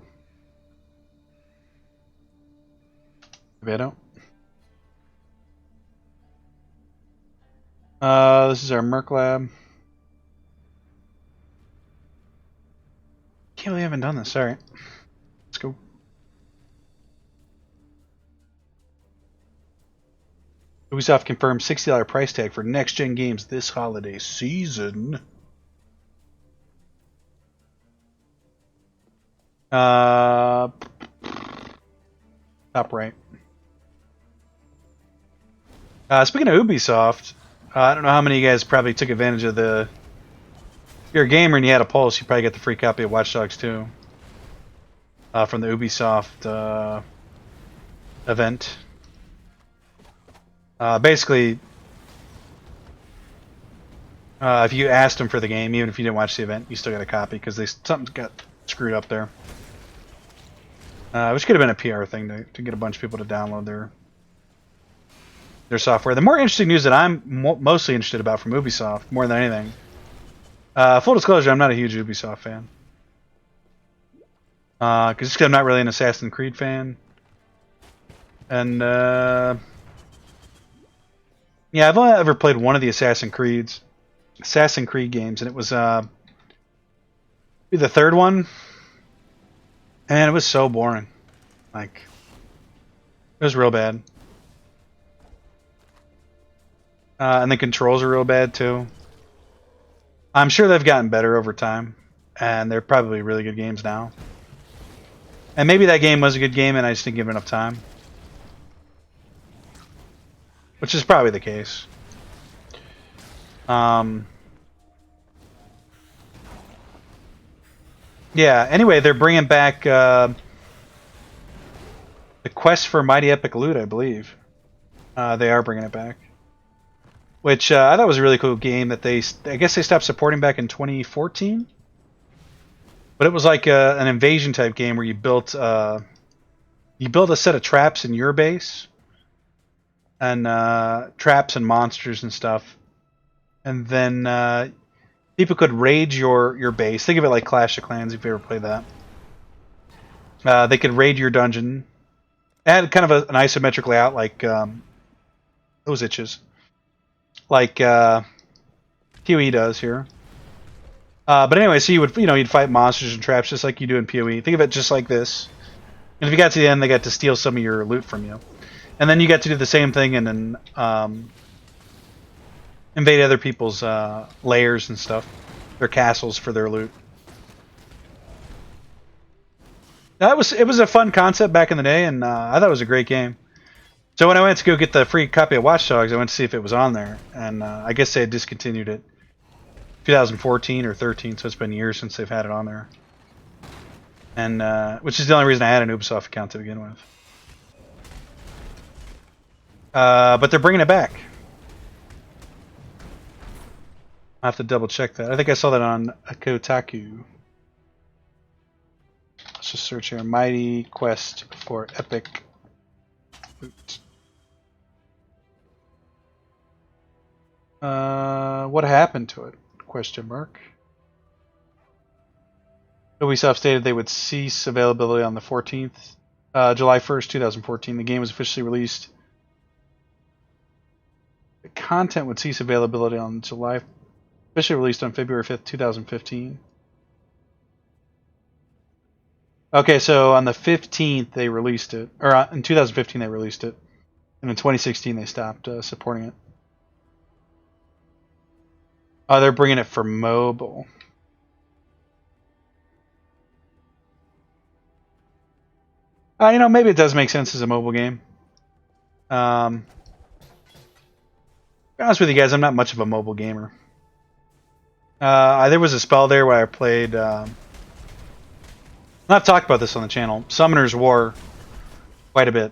Maybe I don't. This is our Merc Lab. Can't believe I haven't done this. Alright. Let's go. Ubisoft confirmed $60 price tag for next-gen games this holiday season. Top right. Speaking of Ubisoft, I don't know how many of you guys probably took advantage of the... If you're a gamer and you had a pulse, you probably get the free copy of Watch Dogs 2 from the Ubisoft event. Basically, if you asked them for the game, even if you didn't watch the event, you still got a copy because something got screwed up there. Which could have been a PR thing to get a bunch of people to download their software. The more interesting news that I'm mostly interested about from Ubisoft, more than anything. Full disclosure, I'm not a huge Ubisoft fan. Because I'm not really an Assassin's Creed fan. And, yeah, I've only ever played one of the Assassin's Creed games, and it was, the third one. And it was so boring. Like, it was real bad. And the controls are real bad, too. I'm sure they've gotten better over time, and they're probably really good games now. And maybe that game was a good game, and I just didn't give it enough time. Which is probably the case. Yeah, anyway, they're bringing back the Quest for Mighty Epic Loot, I believe. They are bringing it back. Which I thought was a really cool game that I guess they stopped supporting back in 2014. But it was like an invasion type game where you built a set of traps in your base. And traps and monsters and stuff. And then people could raid your base. Think of it like Clash of Clans if you ever played that. They could raid your dungeon. It had kind of an isometric layout like those itches. Like PoE does here. But anyway, so you'd fight monsters and traps just like you do in PoE. Think of it just like this. And if you got to the end, they got to steal some of your loot from you. And then you get to do the same thing and then invade other people's lairs and stuff, their castles for their loot. It was a fun concept back in the day, and I thought it was a great game. So when I went to go get the free copy of Watch Dogs, I went to see if it was on there, and I guess they had discontinued it 2014 or 13, so it's been years since they've had it on there. And which is the only reason I had an Ubisoft account to begin with. But they're bringing it back. I have to double check that. I think I saw that on Kotaku. Let's just search here. Mighty Quest for Epic Loot. What happened to it? Question mark. Ubisoft stated they would cease availability on the 14th, July 1st, 2014. The game was officially released. The content would cease availability on July, officially released on February 5th, 2015. Okay, so on the 15th they released it, or in 2015 they released it, and in 2016 they stopped supporting it. Oh, they're bringing it for mobile. You know, maybe it does make sense as a mobile game. To be honest with you guys, I'm not much of a mobile gamer. There was a spell there where I played. I've talked about this on the channel. Summoner's War, quite a bit.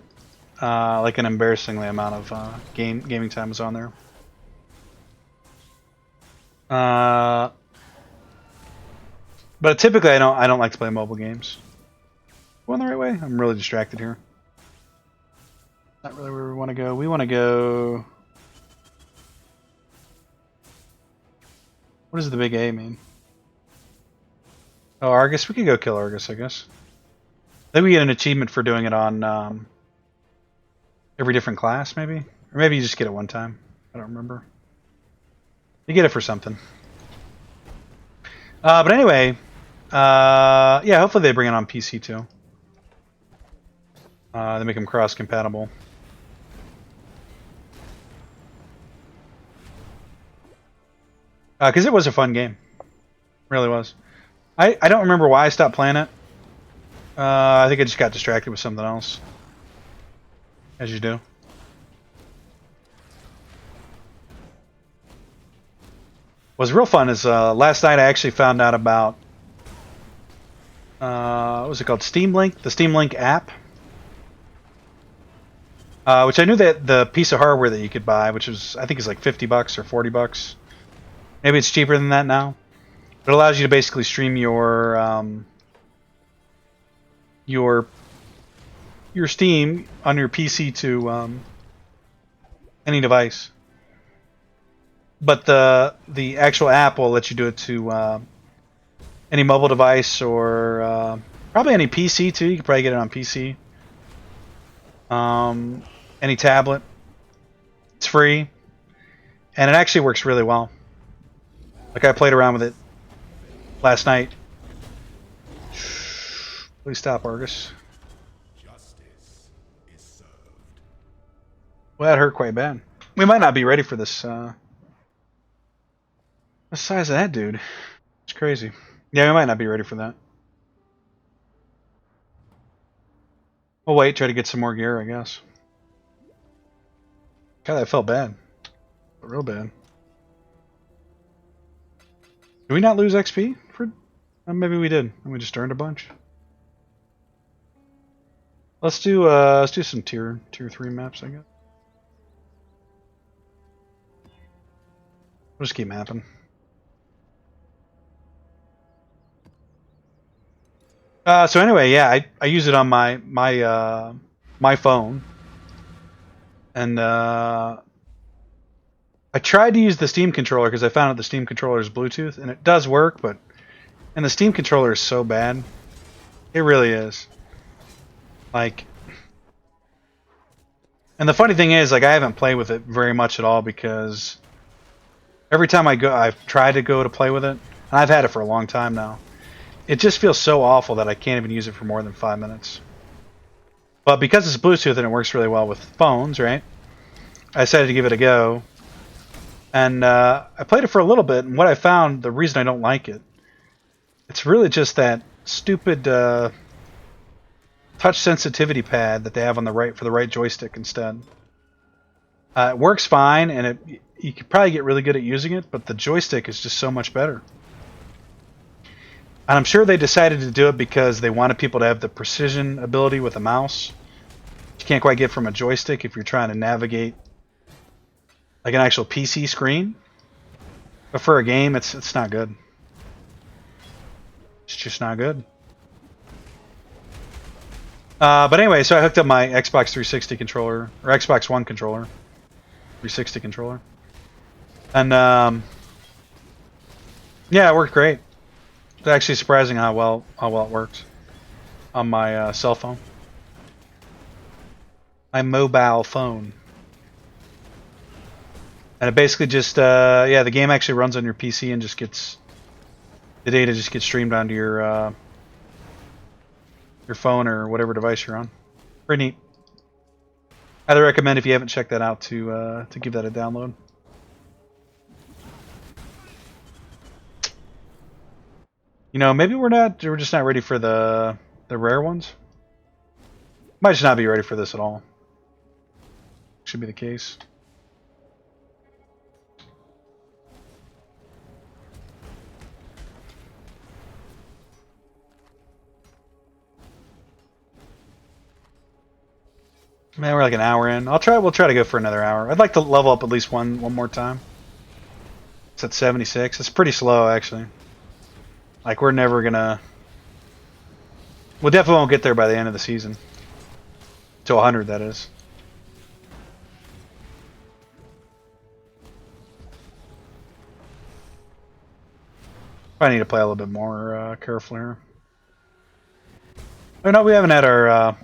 Like an embarrassingly amount of gaming time was on there. But typically, I don't like to play mobile games. Going the right way? I'm really distracted here. Not really where we want to go. We want to go. What does the big A mean? Oh, Argus. We could go kill Argus, I guess. I think we get an achievement for doing it on every different class, maybe, or maybe you just get it one time. I don't remember. You get it for something. But anyway, yeah. Hopefully they bring it on PC too. They make them cross-compatible. Because it was a fun game. It really was. I don't remember why I stopped playing it. I think I just got distracted with something else. As you do. What's real fun is last night I actually found out about what was it called? Steam Link? The Steam Link app. Which I knew that the piece of hardware that you could buy, which was I think is like $50 or $40. Maybe it's cheaper than that now. But it allows you to basically stream your Steam on your PC to any device. But the actual app will let you do it to any mobile device or probably any PC too. You can probably get it on PC. Any tablet. It's free. And it actually works really well. Like I played around with it last night. Please stop, Argus. Justice is served. Well, that hurt quite bad. We might not be ready for this. The size of that dude. It's crazy. Yeah, we might not be ready for that. We'll wait, try to get some more gear, I guess. God, that felt bad. Real bad. Did we not lose XP? Maybe we did. And we just earned a bunch. Let's do some tier 3 maps, I guess. We'll just keep mapping. So anyway, yeah, I use it on my phone, and I tried to use the Steam controller because I found out the Steam controller is Bluetooth, and it does work, and the Steam controller is so bad, it really is. Like, and the funny thing is, like, I haven't played with it very much at all because every time I've tried to go to play with it, and I've had it for a long time now. It just feels so awful that I can't even use it for more than 5 minutes. But because it's Bluetooth and it works really well with phones, right? I decided to give it a go. And I played it for a little bit, and what I found, the reason I don't like it, it's really just that stupid touch sensitivity pad that they have on the right for the right joystick instead. It works fine, and you could probably get really good at using it, but the joystick is just so much better. And I'm sure they decided to do it because they wanted people to have the precision ability with a mouse. you can't quite get from a joystick if you're trying to navigate like an actual PC screen. But for a game, it's not good. It's just not good. But anyway, so I hooked up my Xbox 360 controller, or Xbox One controller, 360 controller, and yeah, it worked great. It's actually surprising how well it worked on my cell phone, my mobile phone, and it basically just yeah, the game actually runs on your PC and just gets the data just gets streamed onto your phone or whatever device you're on. Pretty neat. I'd recommend if you haven't checked that out to give that a download. You know, maybe we're just not ready for the rare ones. Might just not be ready for this at all. Should be the case. Man, we're like an hour in. We'll try to go for another hour. I'd like to level up at least one more time. It's at 76. It's pretty slow actually. Like we're never gonna we'll definitely won't get there by the end of the season. To 100 that is. I need to play a little bit more carefully here. Oh no, we haven't had our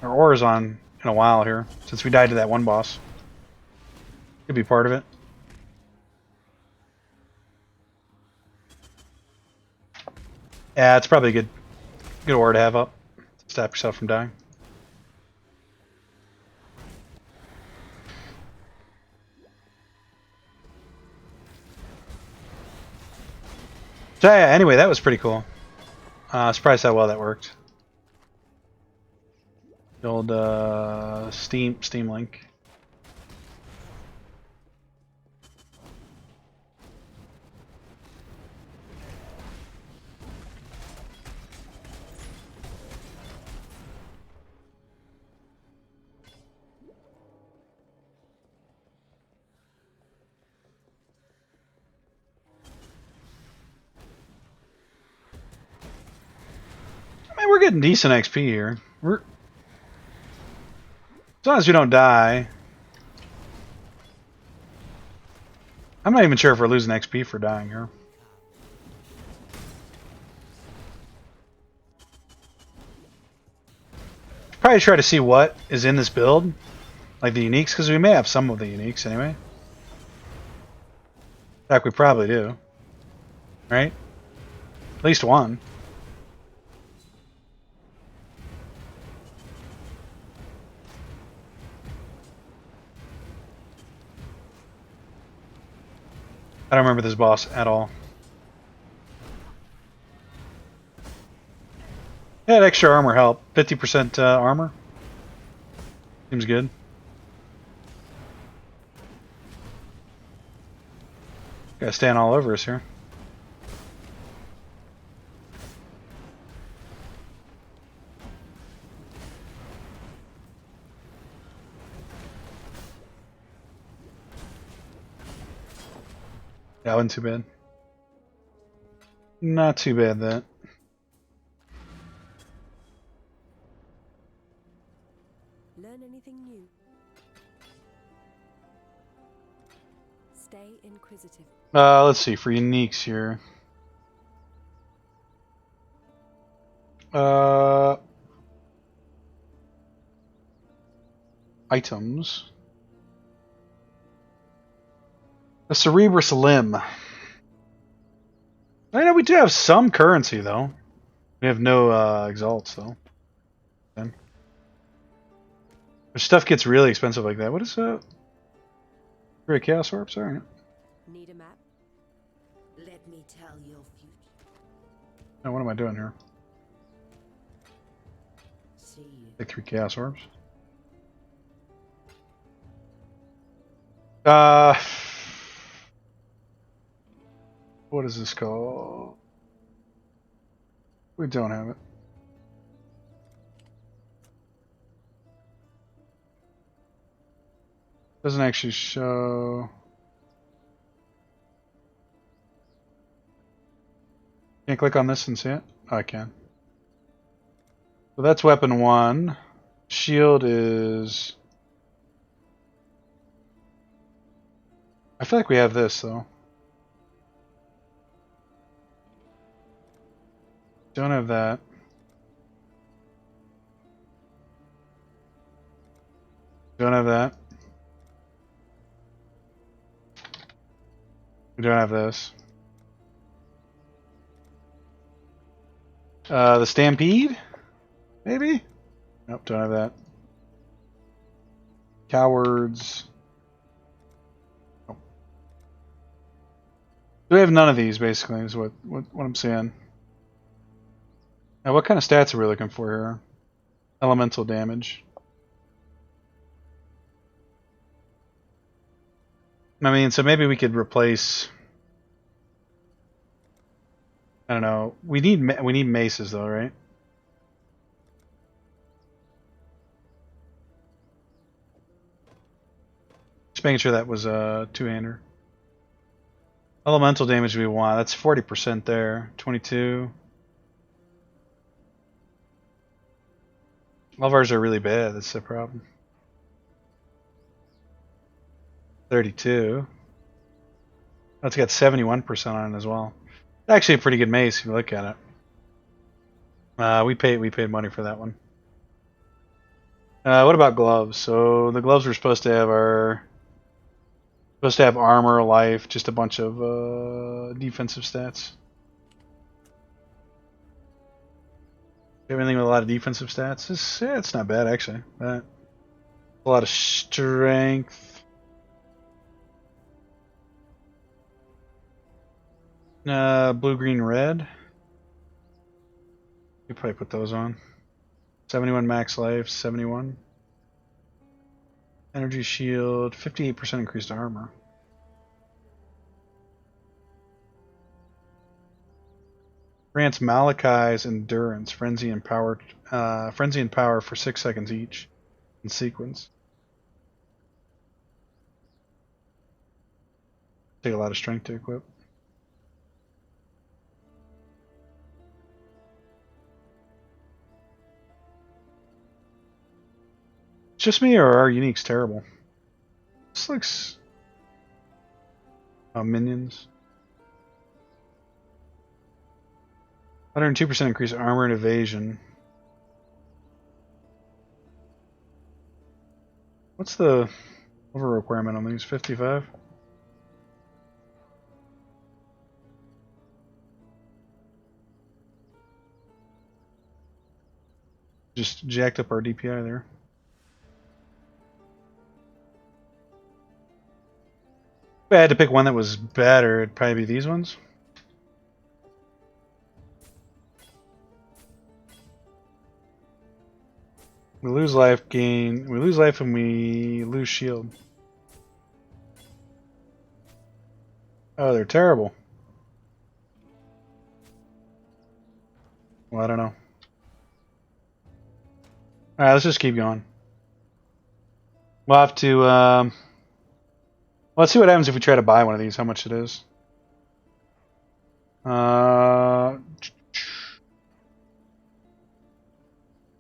ores on in a while here since we died to that one boss. Could be part of it. Yeah, it's probably a good ore to have up to stop yourself from dying. So yeah, anyway, that was pretty cool. Surprised how well that worked. The old Steam Link. I mean, we're getting decent XP here. As long as we don't die. I'm not even sure if we're losing XP for dying here. Probably try to see what is in this build. Like the uniques, because we may have some of the uniques anyway. In fact, we probably do. Right? At least one. I don't remember this boss at all. Yeah, extra armor help. 50% armor. Seems good. Gotta stand all over us here. That wasn't too bad. Not too bad, that. Learn anything new? Stay inquisitive. Let's see, for uniques here. Items. A Cerebrus limb. I know we do have some currency though. We have no exalts though. Then. If stuff gets really expensive like that, what is that? Great Chaos Orb, sorry. Need a map? Let me tell your future. Now what am I doing here? See you. Take 3 Chaos Orbs. What is this called? We don't have it. Doesn't actually show. Can't click on this and see it? Oh, I can. So that's weapon 1. Shield is... I feel like we have this, though. Don't have that. Don't have that. We don't have this. The Stampede? Maybe? Nope, don't have that. Cowards. Nope. We have none of these, basically, is what I'm saying. Now, what kind of stats are we looking for here? Elemental damage. I mean, so maybe we could replace... I don't know. We need maces, though, right? Just making sure that was a two-hander. Elemental damage we want. That's 40% there. 22. All of ours are really bad. That's the problem. 32. That's got 71% on it as well. Actually, a pretty good mace if you look at it. We paid money for that one. What about gloves? So the gloves were supposed to have armor, life, just a bunch of defensive stats. Everything with a lot of defensive stats. It's not bad actually. A lot of strength. Blue, green, red. You probably put those on. 71 max life, 71. Energy shield, 58% increased armor. Grants Malachi's endurance, frenzy and power for 6 seconds each in sequence. Take a lot of strength to equip. It's just me, or our unique's terrible? This looks... minions. 102% increase armor and evasion. What's the over requirement on these? 55? Just jacked up our DPI there. If I had to pick one that was better, it'd probably be these ones. We lose life gain. We lose life and we lose shield. Oh, they're terrible. Well, I don't know. Alright, let's just keep going. We'll have to... let's see what happens if we try to buy one of these, how much it is.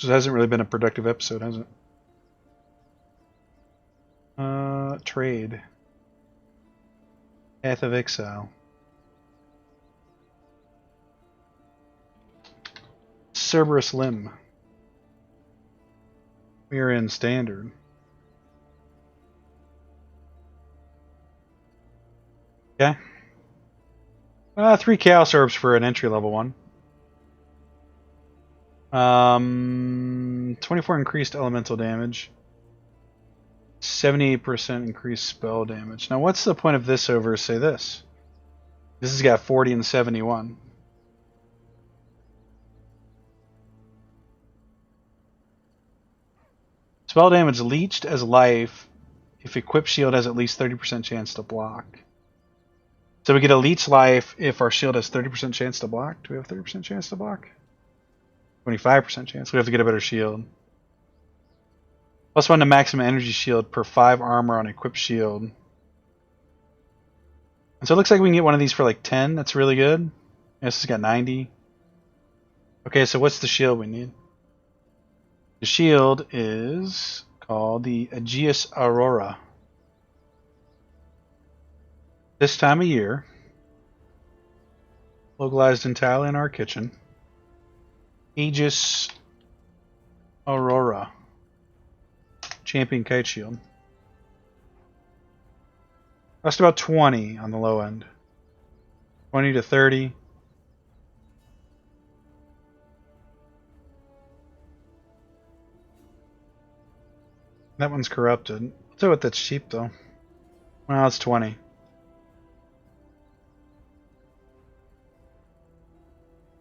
This hasn't really been a productive episode, has it? Trade. Path of Exile. Cerberus Limb. We are in standard. Okay. 3 Chaos Orbs for an entry level one. 24 increased elemental damage. 78% increased spell damage. Now what's the point of this over, say this? This has got 40 and 71. Spell damage leached as life if equipped shield has at least 30% chance to block. So we get a leech life if our shield has 30% chance to block. Do we have 30% chance to block? 25% chance. We have to get a better shield. +1 to maximum energy shield per 5 armor on equipped shield. And so it looks like we can get one of these for like 10. That's really good. This has got 90. Okay, so what's the shield we need? The shield is called the Aegis Aurora. This time of year, localized entirely in our kitchen. Aegis Aurora. Champion kite shield. Cost about 20 on the low end. 20 to 30. That one's corrupted. I'll tell you what, that's cheap though. Well, it's 20.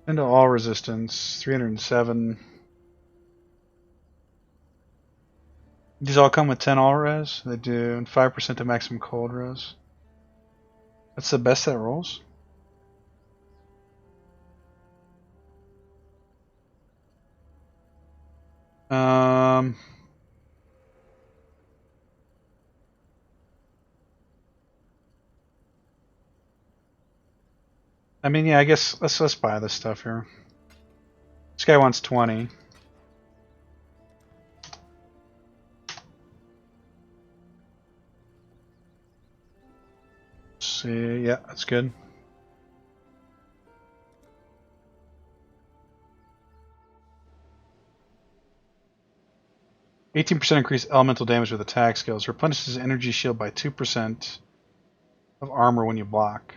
Into all resistance, 307. These all come with 10 all res. They do, and 5% to maximum cold res. That's the best that rolls. I mean, yeah, I guess let's buy this stuff here. This guy wants 20. Let's see, yeah, that's good. %18 increase elemental damage with attack skills. Replenishes energy shield by 2% of armor when you block.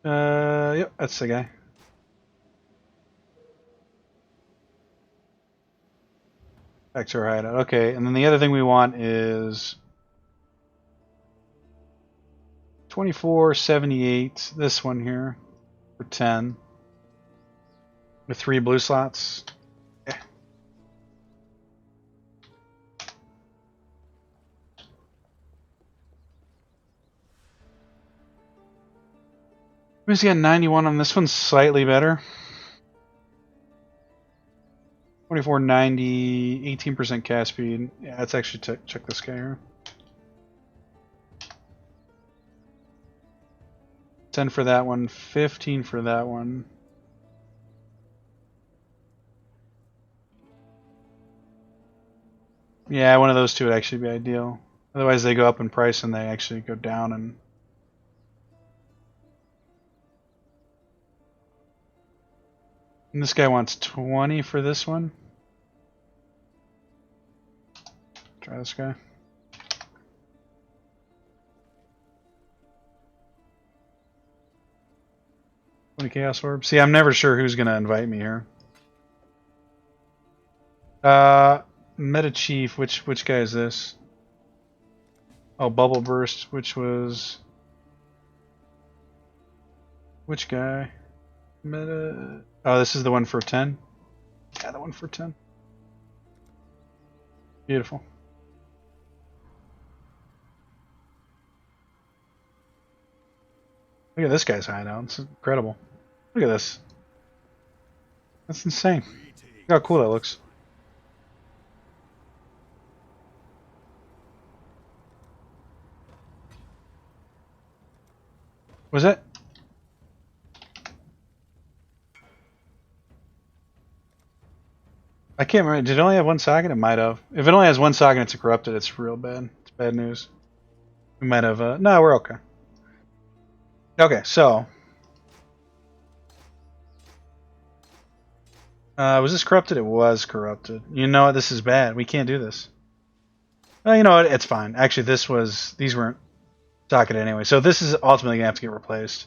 Yep, that's the guy. Back to our hideout. Okay, and then the other thing we want is 2478. This one here for 10 with 3 blue slots. Yeah. Who's got 91 on this one? Slightly better. 2490, 18% cast speed. Yeah, let's actually check this guy here. 10 for that one, 15 for that one. Yeah, one of those two would actually be ideal. Otherwise they go up in price and they actually go down. And this guy wants 20 for this one. Try this guy. 20 Chaos Orb. See, I'm never sure who's going to invite me here. Meta Chief, which guy is this? Oh, Bubble Burst, which was... Which guy? Meta... Oh, this is the one for 10? Yeah, the one for 10. Beautiful. Look at this guy's hideout. It's incredible. Look at this. That's insane. Look how cool that looks. Was it? I can't remember. Did it only have one socket? It might have. If it only has one socket and it's corrupted, it's real bad. It's bad news. We might have... no, we're okay. Okay, so... was this corrupted? It was corrupted. You know what? This is bad. We can't do this. Well, you know what? It's fine. Actually, these weren't socketed anyway. So this is ultimately going to have to get replaced.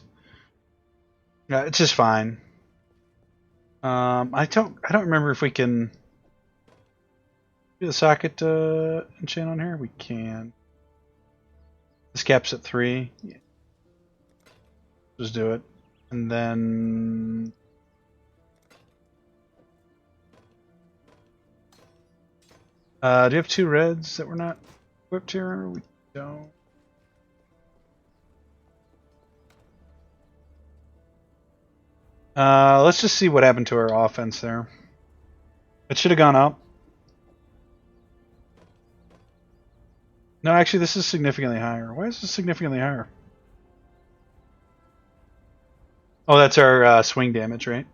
It's just fine. I don't remember if we can do the socket enchant on here. We can. This cap's at 3. Yeah. Just do it. And then... do you have 2 reds that we're not equipped here? We don't. Let's just see what happened to our offense there. It should have gone up. No, actually, this is significantly higher. Why is this significantly higher? Oh, that's our swing damage, right?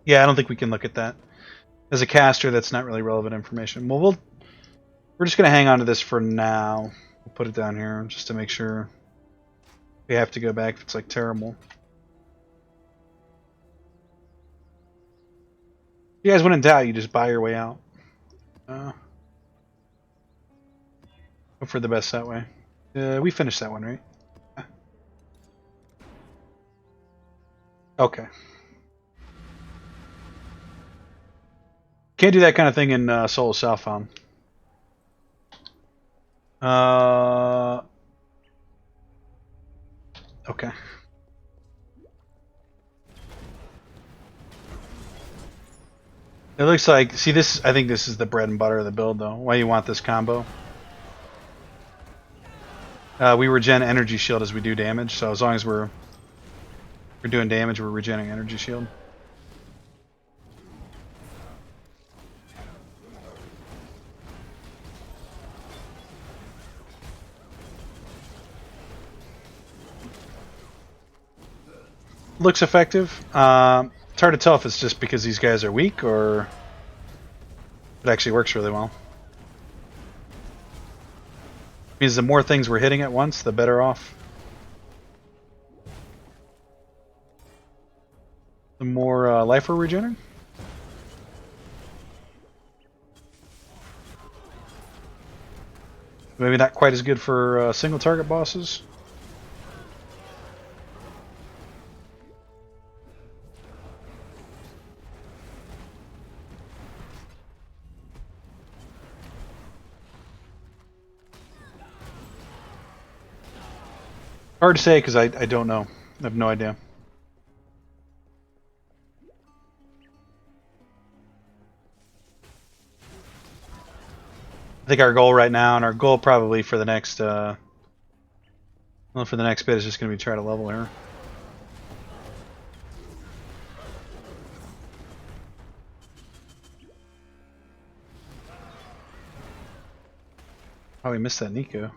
Yeah, I don't think we can look at that. As a caster, that's not really relevant information. Well, we're just going to hang on to this for now. We'll put it down here just to make sure we have to go back if it's like terrible. If you guys when in doubt, you just buy your way out. Hope for the best that way. We finished that one, right? Okay. Can't do that kind of thing in Soul of Southbound. Okay. It looks like, see this, I think this is the bread and butter of the build though. Why you want this combo. We regen energy shield as we do damage, so as long as we're doing damage, we're regenerating energy shield. Looks effective. It's hard to tell if it's just because these guys are weak or it actually works really well. Means the more things we're hitting at once, the better off. The more life we're regenerating. Maybe not quite as good for single target bosses. Hard to say because I don't know. I have no idea. I think our goal right now, and our goal probably for the next, well, for the next bit is just going to be try to level her. Oh, we missed that Nico.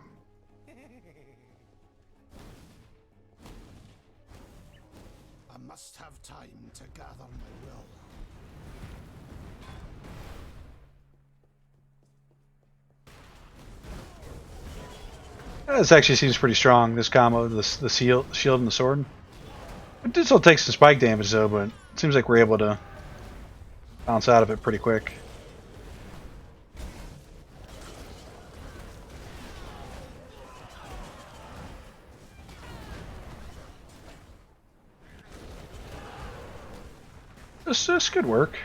I must have time to gather my will. This actually seems pretty strong, this combo, the shield and the sword. It still takes some spike damage though, but it seems like we're able to bounce out of it pretty quick. This could work.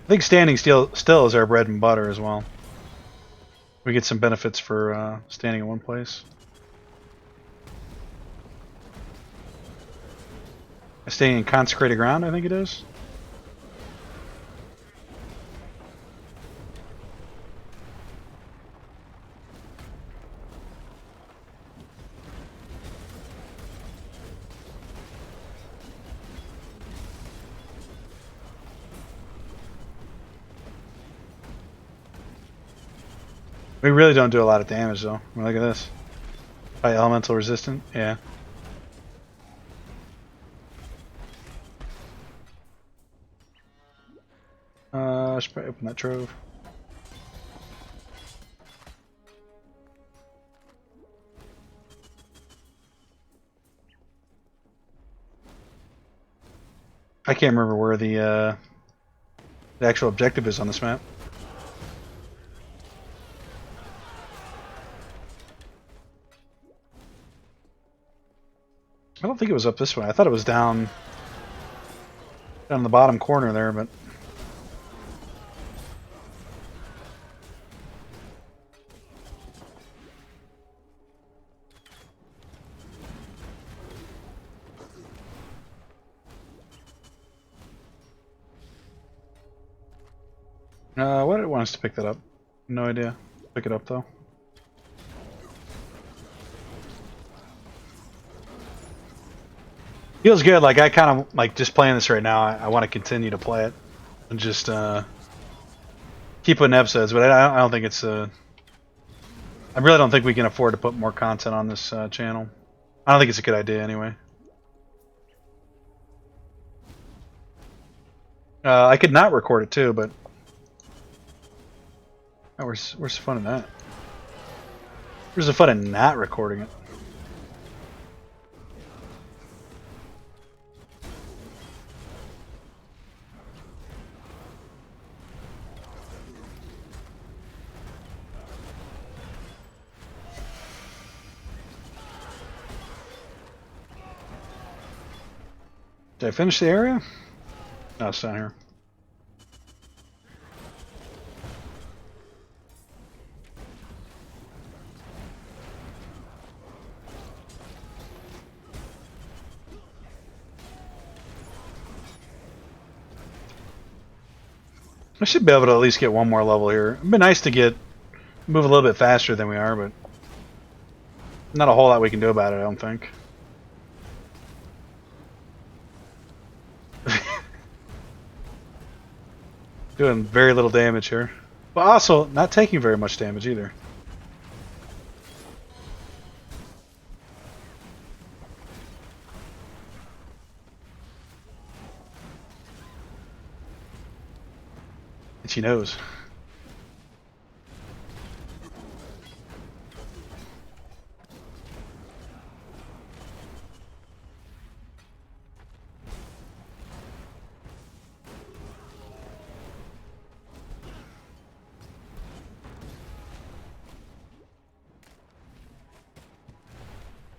I think standing still is our bread and butter as well. We get some benefits for standing in one place. Staying in consecrated ground, I think it is. We really don't do a lot of damage though. Look at this. By elemental resistant, yeah. I should probably open that trove. I can't remember where the actual objective is on this map. I don't think it was up this way. I thought it was down in the bottom corner there, but Why did it want us to pick that up? No idea. Pick it up though. Feels good. Like I kind of like just playing this right now. I want to continue to play it and just keep putting episodes. But I don't think it's I really don't think we can afford to put more content on this channel. I don't think it's a good idea anyway. I could not record it too, but oh, where's the fun in that? Where's the fun in not recording it? Did I finish the area? No, it's down here. I should be able to at least get one more level here. It'd be nice to move a little bit faster than we are, but not a whole lot we can do about it, I don't think. Doing very little damage here. But also, not taking very much damage either. And she knows.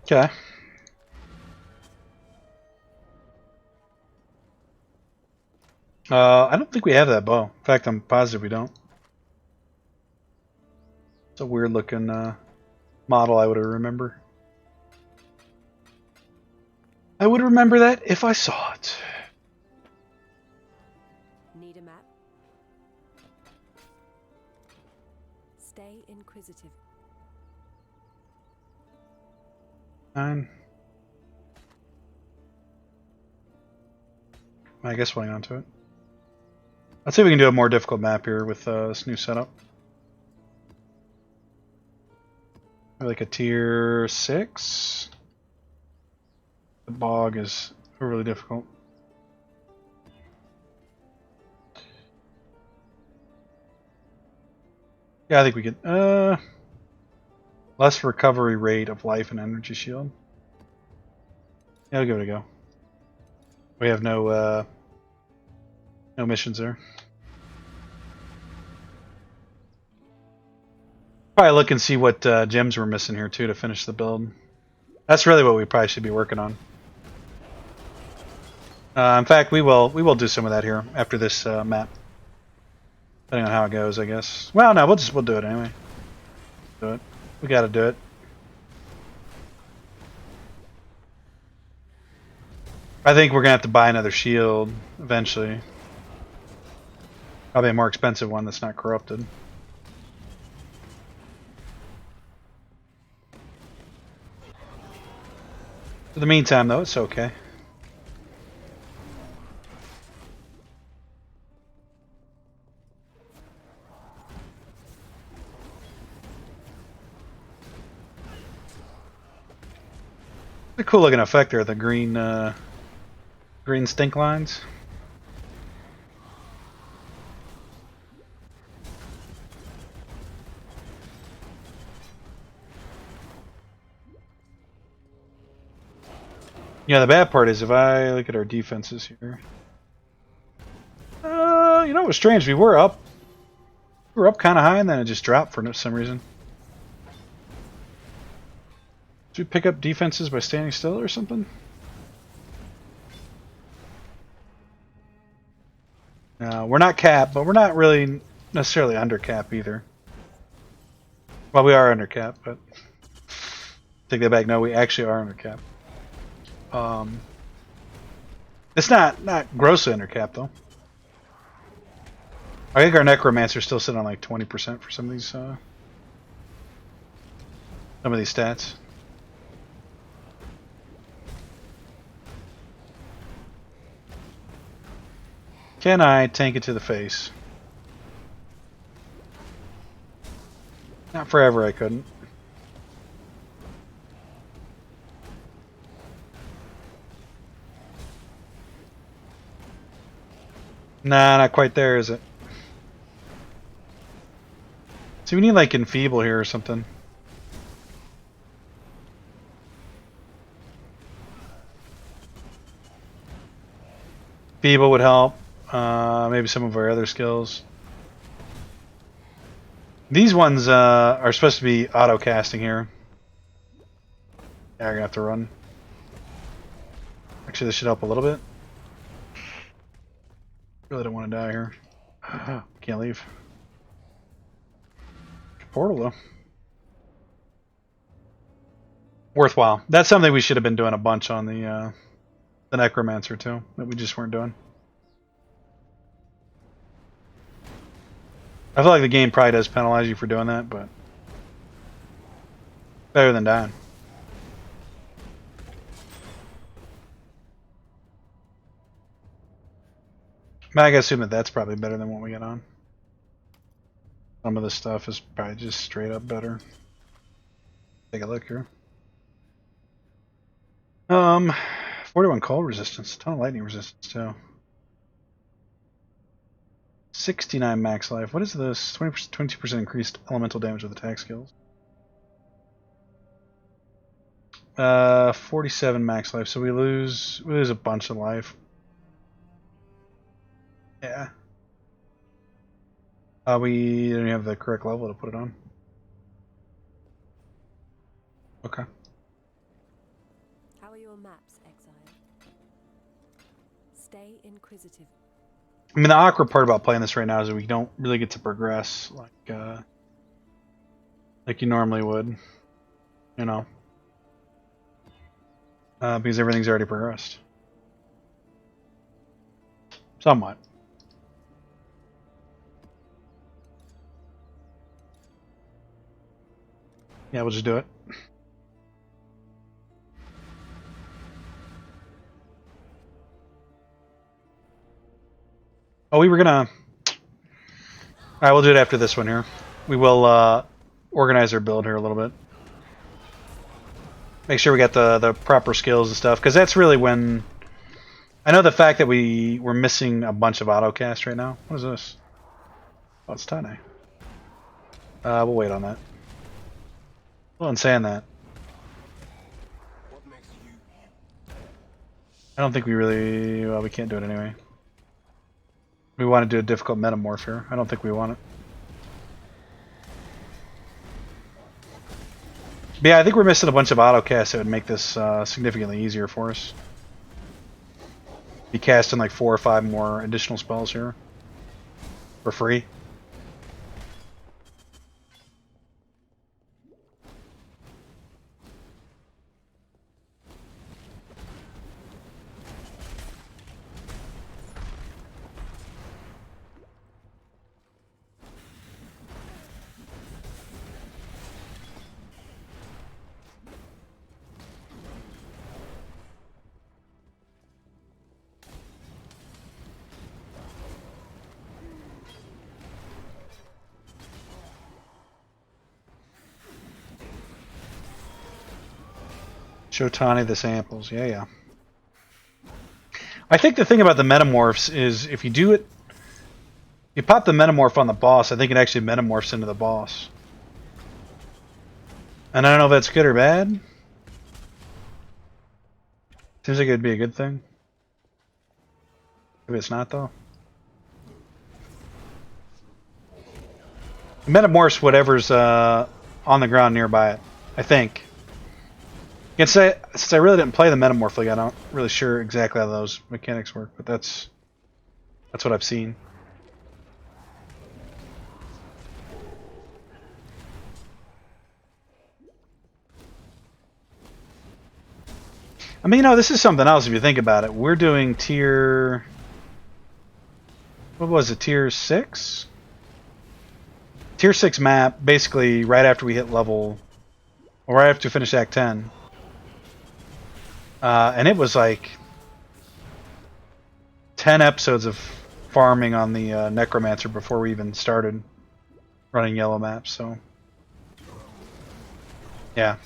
Okay. I don't think we have that bow. In fact, I'm positive we don't. It's a weird looking model I would remember. I would remember that if I saw it. Need a map? Stay inquisitive. Fine. I guess we'll hang on to it. Let's see if we can do a more difficult map here with this new setup. Maybe like a tier 6. The bog is really difficult. Yeah, I think we could. Less recovery rate of life and energy shield. Yeah, I'll give it a go. We have no missions there. Probably look and see what gems we're missing here too to finish the build. That's really what we probably should be working on. In fact, we will do some of that here after this map, depending on how it goes, I guess. Well, no, we'll do it anyway. Do it. We got to do it. I think we're gonna have to buy another shield eventually. Probably a more expensive one that's not corrupted. For the meantime, though, it's okay. A cool looking effect there, the green stink lines. Yeah, the bad part is if I look at our defenses here. You know, it was strange. We were up kind of high, and then it just dropped for some reason. Did we pick up defenses by standing still or something? No, we're not cap, but we're not really necessarily under cap either. Well, we are under cap, but take that back. No, we actually are under cap. It's not grossly under cap though. I think our Necromancer's still sitting on like 20% for some of these stats. Can I tank it to the face? Not forever, I couldn't. Nah, not quite there, is it? So we need like Enfeeble here or something. Feeble would help. Maybe some of our other skills. These ones are supposed to be auto casting here. Yeah, we're gonna have to run. Actually, this should help a little bit. Really don't want to die here. Can't leave. Portal though. Worthwhile. That's something we should have been doing a bunch on the Necromancer too, that we just weren't doing. I feel like the game probably does penalize you for doing that, but better than dying. I gotta assume that that's probably better than what we get on. Some of this stuff is probably just straight up better. Take a look here. 41 cold resistance, ton of lightning resistance too. 69 max life. What is this? 20% increased elemental damage with attack skills. 47 max life, so we lose a bunch of life. Yeah. We don't have the correct level to put it on. Okay. How are your maps, Exile? Stay inquisitive. I mean, the awkward part about playing this right now is that we don't really get to progress like you normally would, you know, because everything's already progressed. Somewhat. Yeah, we'll just do it. Oh, we were gonna... Alright, we'll do it after this one here. We will organize our build here a little bit. Make sure we got the proper skills and stuff, because that's really when... I know the fact that we're missing a bunch of autocast right now. What is this? Oh, it's Tane. We'll wait on that. Well, in saying that, I don't think we really... Well, we can't do it anyway. We want to do a difficult metamorph here. I don't think we want it. But yeah, I think we're missing a bunch of autocasts that would make this significantly easier for us. Be casting like 4 or 5 more additional spells here. For free. Show Tani the samples. Yeah, yeah. I think the thing about the metamorphs is if you do it, you pop the metamorph on the boss, I think it actually metamorphs into the boss. And I don't know if that's good or bad. Seems like it'd be a good thing. Maybe it's not though. It metamorphs whatever's on the ground nearby it, I think. I can say, since I really didn't play the Metamorph League, I'm not really sure exactly how those mechanics work, but that's what I've seen. I mean, you know, this is something else if you think about it. We're doing tier... what was it, tier 6? Tier 6 map, basically right after we hit level, or right after we finish Act 10. And it was like 10 episodes of farming on the Necromancer before we even started running yellow maps, so yeah.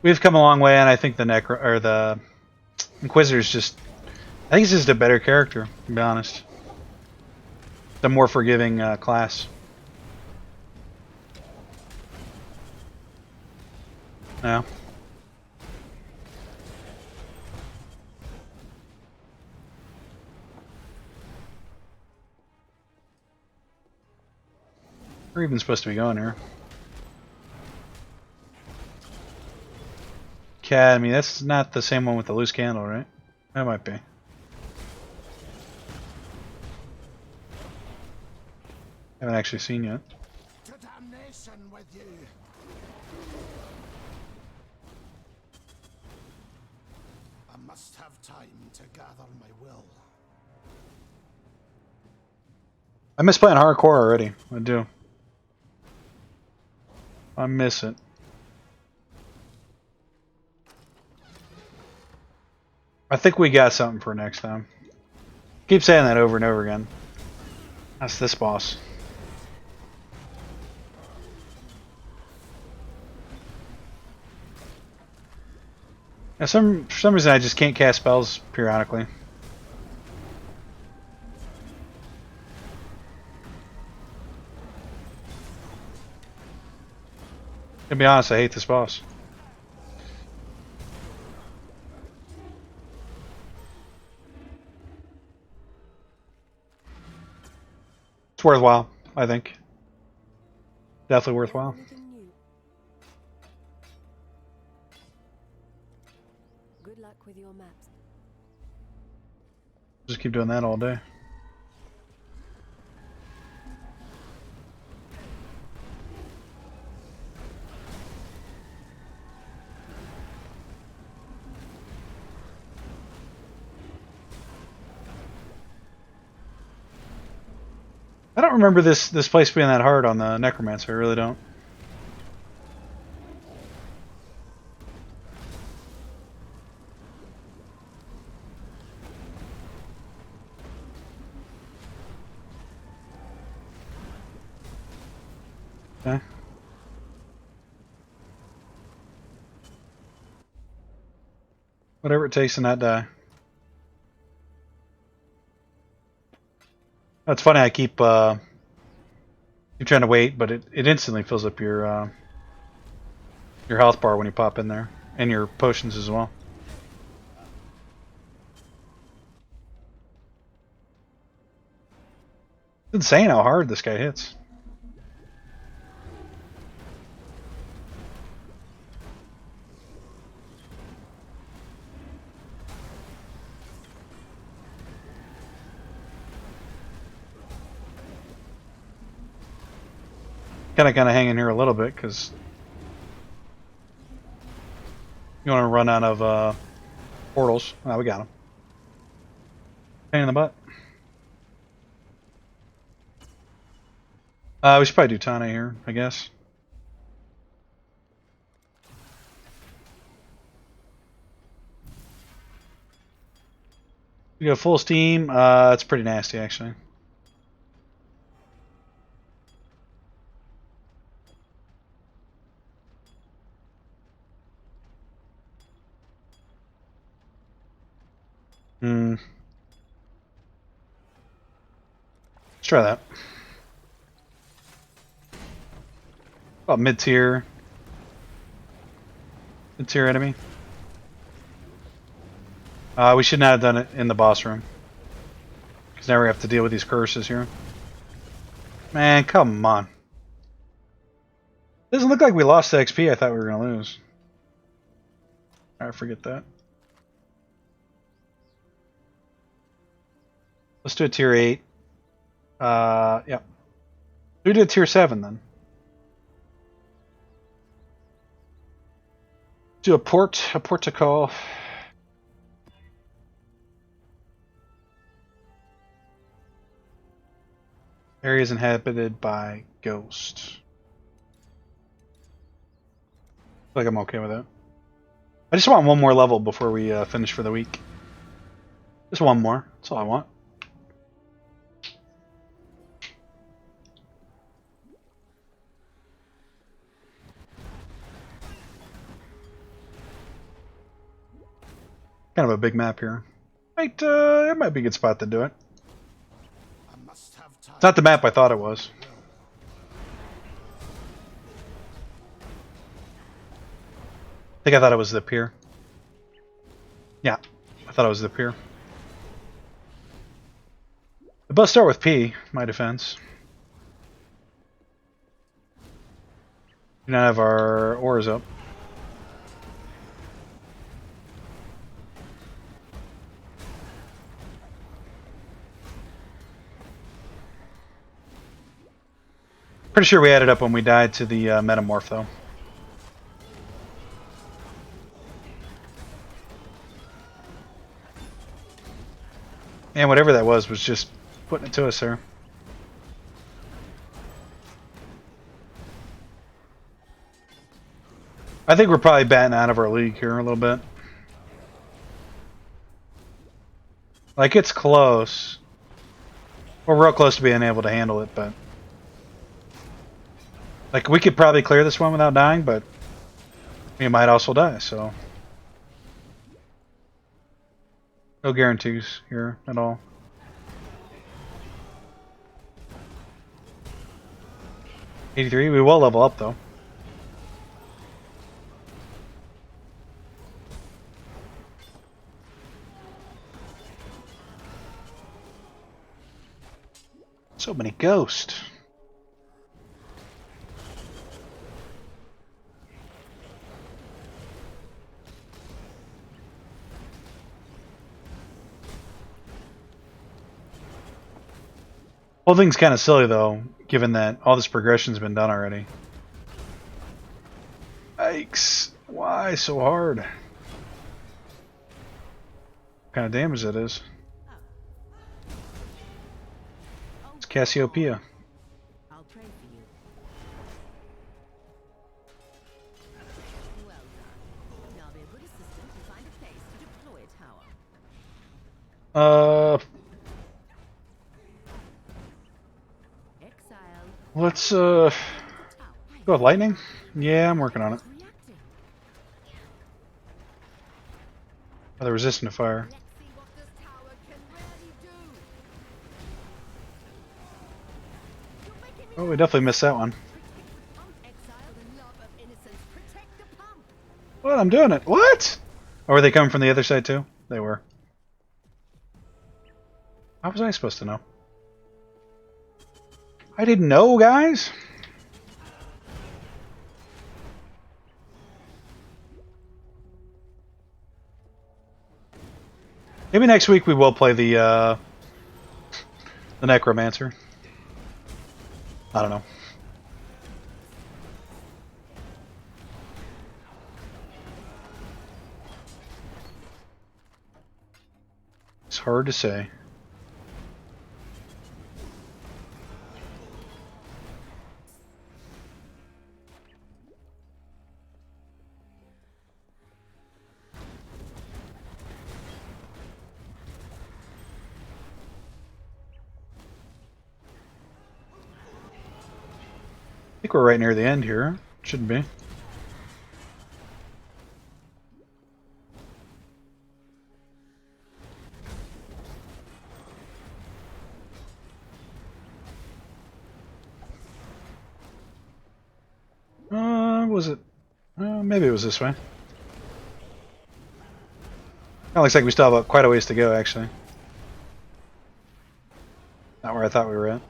We've come a long way, and I think the Inquisitor's just, I think he's just a better character, to be honest. The more forgiving class. Yeah. We're even supposed to be going here. Academy, that's not the same one with the loose candle, right? That might be. Haven't actually seen yet. To damnation with you. I must have time to gather my will. I miss playing hardcore already. I do. I miss it. I think we got something for next time. Keep saying that over and over again. That's this boss. Now for some reason I just can't cast spells periodically. To be honest, I hate this boss. It's worthwhile, I think. Definitely worthwhile. Anything new? Good luck with your maps. Just keep doing that all day. I don't remember this place being that hard on the Necromancer. I really don't. Okay. Whatever it takes to not die. That's funny. I keep trying to wait, but it instantly fills up your health bar when you pop in there, and your potions as well. It's insane how hard this guy hits. Kind of hanging here a little bit because you want to run out of portals. Oh, we got him. Pain in the butt. We should probably do Tane here, I guess. We go full steam. It's pretty nasty, actually. Let's try that. About mid-tier. Mid-tier enemy. We should not have done it in the boss room. Because now we have to deal with these curses here. Man, come on. Doesn't look like we lost the XP I thought we were going to lose. Alright, forget that. Let's do a tier 8. Yeah. We did tier 7 then. Do a portico. Areas inhabited by ghosts. Like I'm okay with it. I just want one more level before we finish for the week. Just one more. That's all I want. Kind of a big map here. It might be a good spot to do it. I must have time. It's not the map I thought it was. I think I thought it was the pier. Yeah, I thought it was the pier. They both start with P, my defense. We don't have our oars up. Pretty sure we added up when we died to the metamorph, though. And whatever that was just putting it to us there. I think we're probably batting out of our league here a little bit. Like, it's close. We're real close to being able to handle it, but... Like, we could probably clear this one without dying, but... we might also die, so... no guarantees here at all. '83, we will level up, though. So many ghosts. Whole thing's kind of silly though, given that all this progression's been done already. Yikes! Why so hard? What kind of damage that is? It's Cassiopeia. I'll pray for you. Well done. Now be a good assistant to find a place to deploy a tower. Exile. Let's go with lightning. Yeah, I'm working on it. Reacting. Oh, they're resistant to fire. Let's see what this tower can really do. You're making me Oh, we definitely missed that one. exile the love of innocence. Protect the pump. What? I'm doing it. What? Or were they coming from the other side too? They were. How was I supposed to know? I didn't know, guys. Maybe next week we will play the Necromancer. I don't know. It's hard to say. I think we're right near the end here. Shouldn't be. Was it? Maybe it was this way. That looks like we still have quite a ways to go, actually. Not where I thought we were at.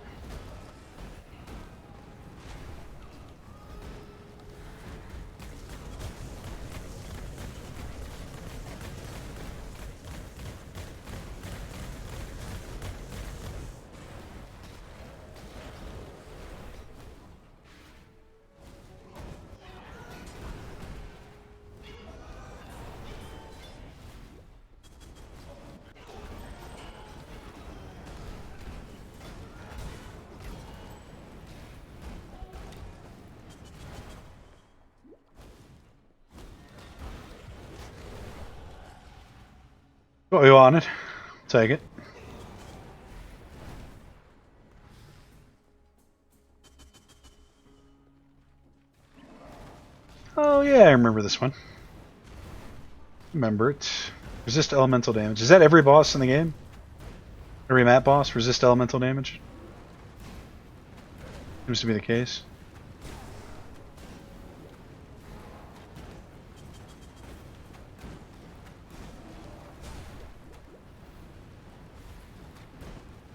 What we wanted. Take it. Oh yeah, I remember this one. Remember it. Resist elemental damage. Is that every boss in the game? Every map boss? Resist elemental damage? Seems to be the case.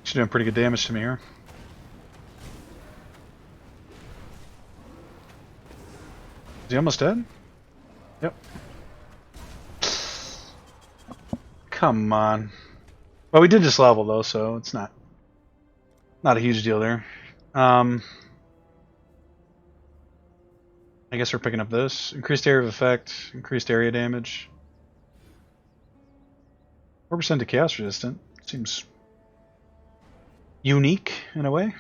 She's doing pretty good damage to me here. Is he almost dead? Yep. Come on. Well, we did just level though, so it's not a huge deal there. I guess we're picking up this. Increased area of effect, increased area damage. 4% to chaos resistant. Seems unique in a way.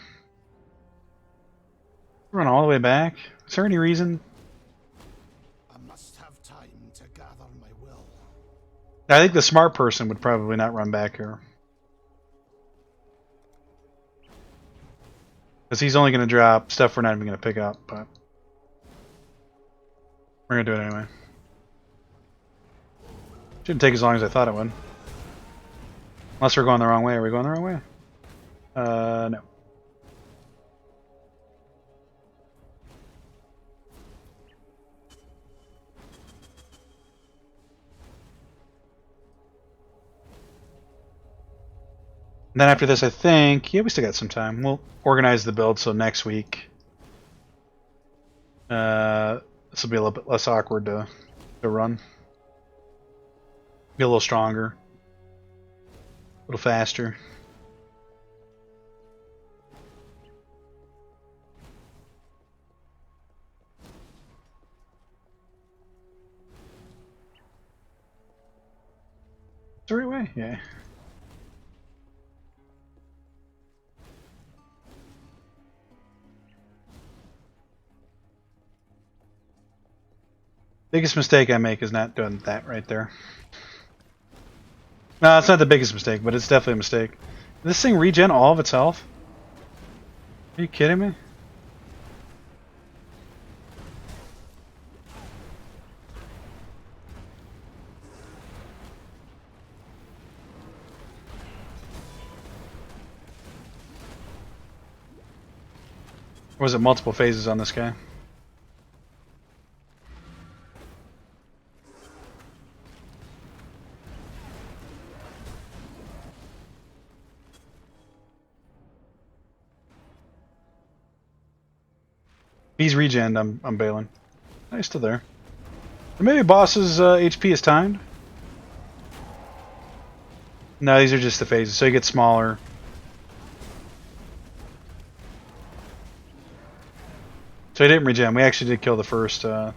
Run all the way back. Is there any reason? I must have time to gather my will. I think the smart person would probably not run back here. Because he's only going to drop stuff we're not even going to pick up, but we're going to do it anyway. Shouldn't take as long as I thought it would. Unless we're going the wrong way. Are we going the wrong way? No. And then after this, I think, yeah, we still got some time. We'll organize the build so next week. This will be a little bit less awkward to run. Be a little stronger. A little faster. The right way? Yeah. Biggest mistake I make is not doing that right there. No, it's not the biggest mistake, but it's definitely a mistake. Did this thing regen all of its health? Are you kidding me? Or was it multiple phases on this guy? He's regened, I'm bailing. Oh, he's still there. Or maybe boss's HP is timed? No, these are just the phases, so he gets smaller. So he didn't regen. We actually did kill the first set.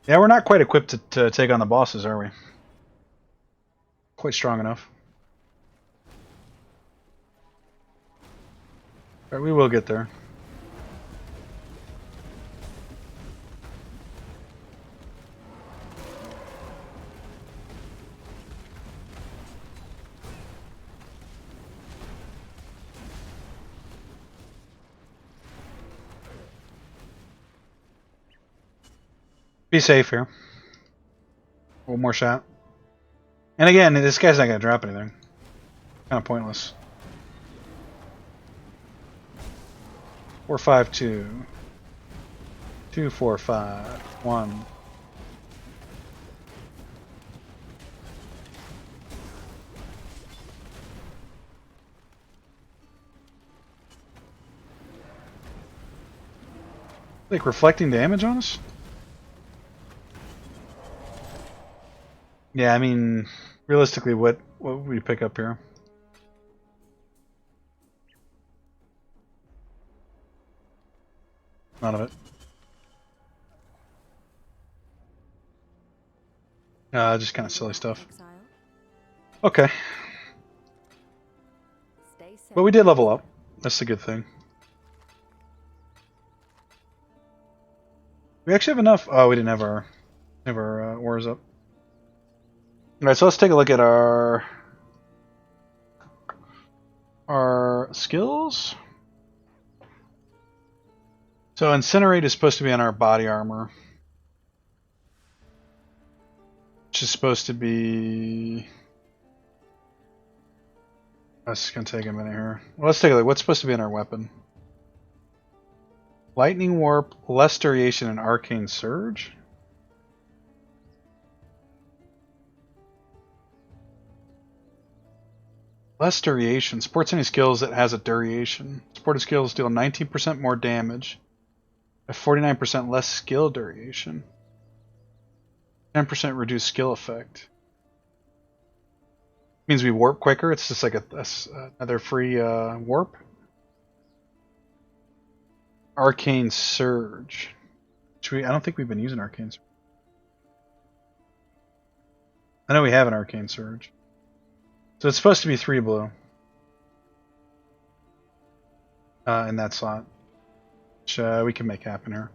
Yeah, we're not quite equipped to take on the bosses, are we? Quite strong enough. Alright, we will get there. Be safe here. One more shot. And again, this guy's not going to drop anything. Kind of pointless. 4, 5, 2. 2, 4, 5. 1. Like reflecting damage on us? Yeah, I mean, realistically, what would we pick up here? None of it. Just kind of silly stuff. Exile. Okay, Stay safe. but we did level up. That's a good thing. We actually have enough. Oh, we didn't have our ores up. All right, so let's take a look at our skills. So incinerate is supposed to be on our body armor, which is supposed to be. That's gonna take a minute here. Well, let's take a look. What's supposed to be in our weapon? Lightning Warp, Less Duration, and Arcane Surge? Less Duration. Supports any skills that has a duration. Supported skills deal 19% more damage. At 49% less skill duration. 10% reduced skill effect. Means we warp quicker. It's just like another free warp. Arcane Surge. I don't think we've been using Arcane Surge. I know we have an Arcane Surge. So it's supposed to be 3 blue. In that slot. Which we can make happen here.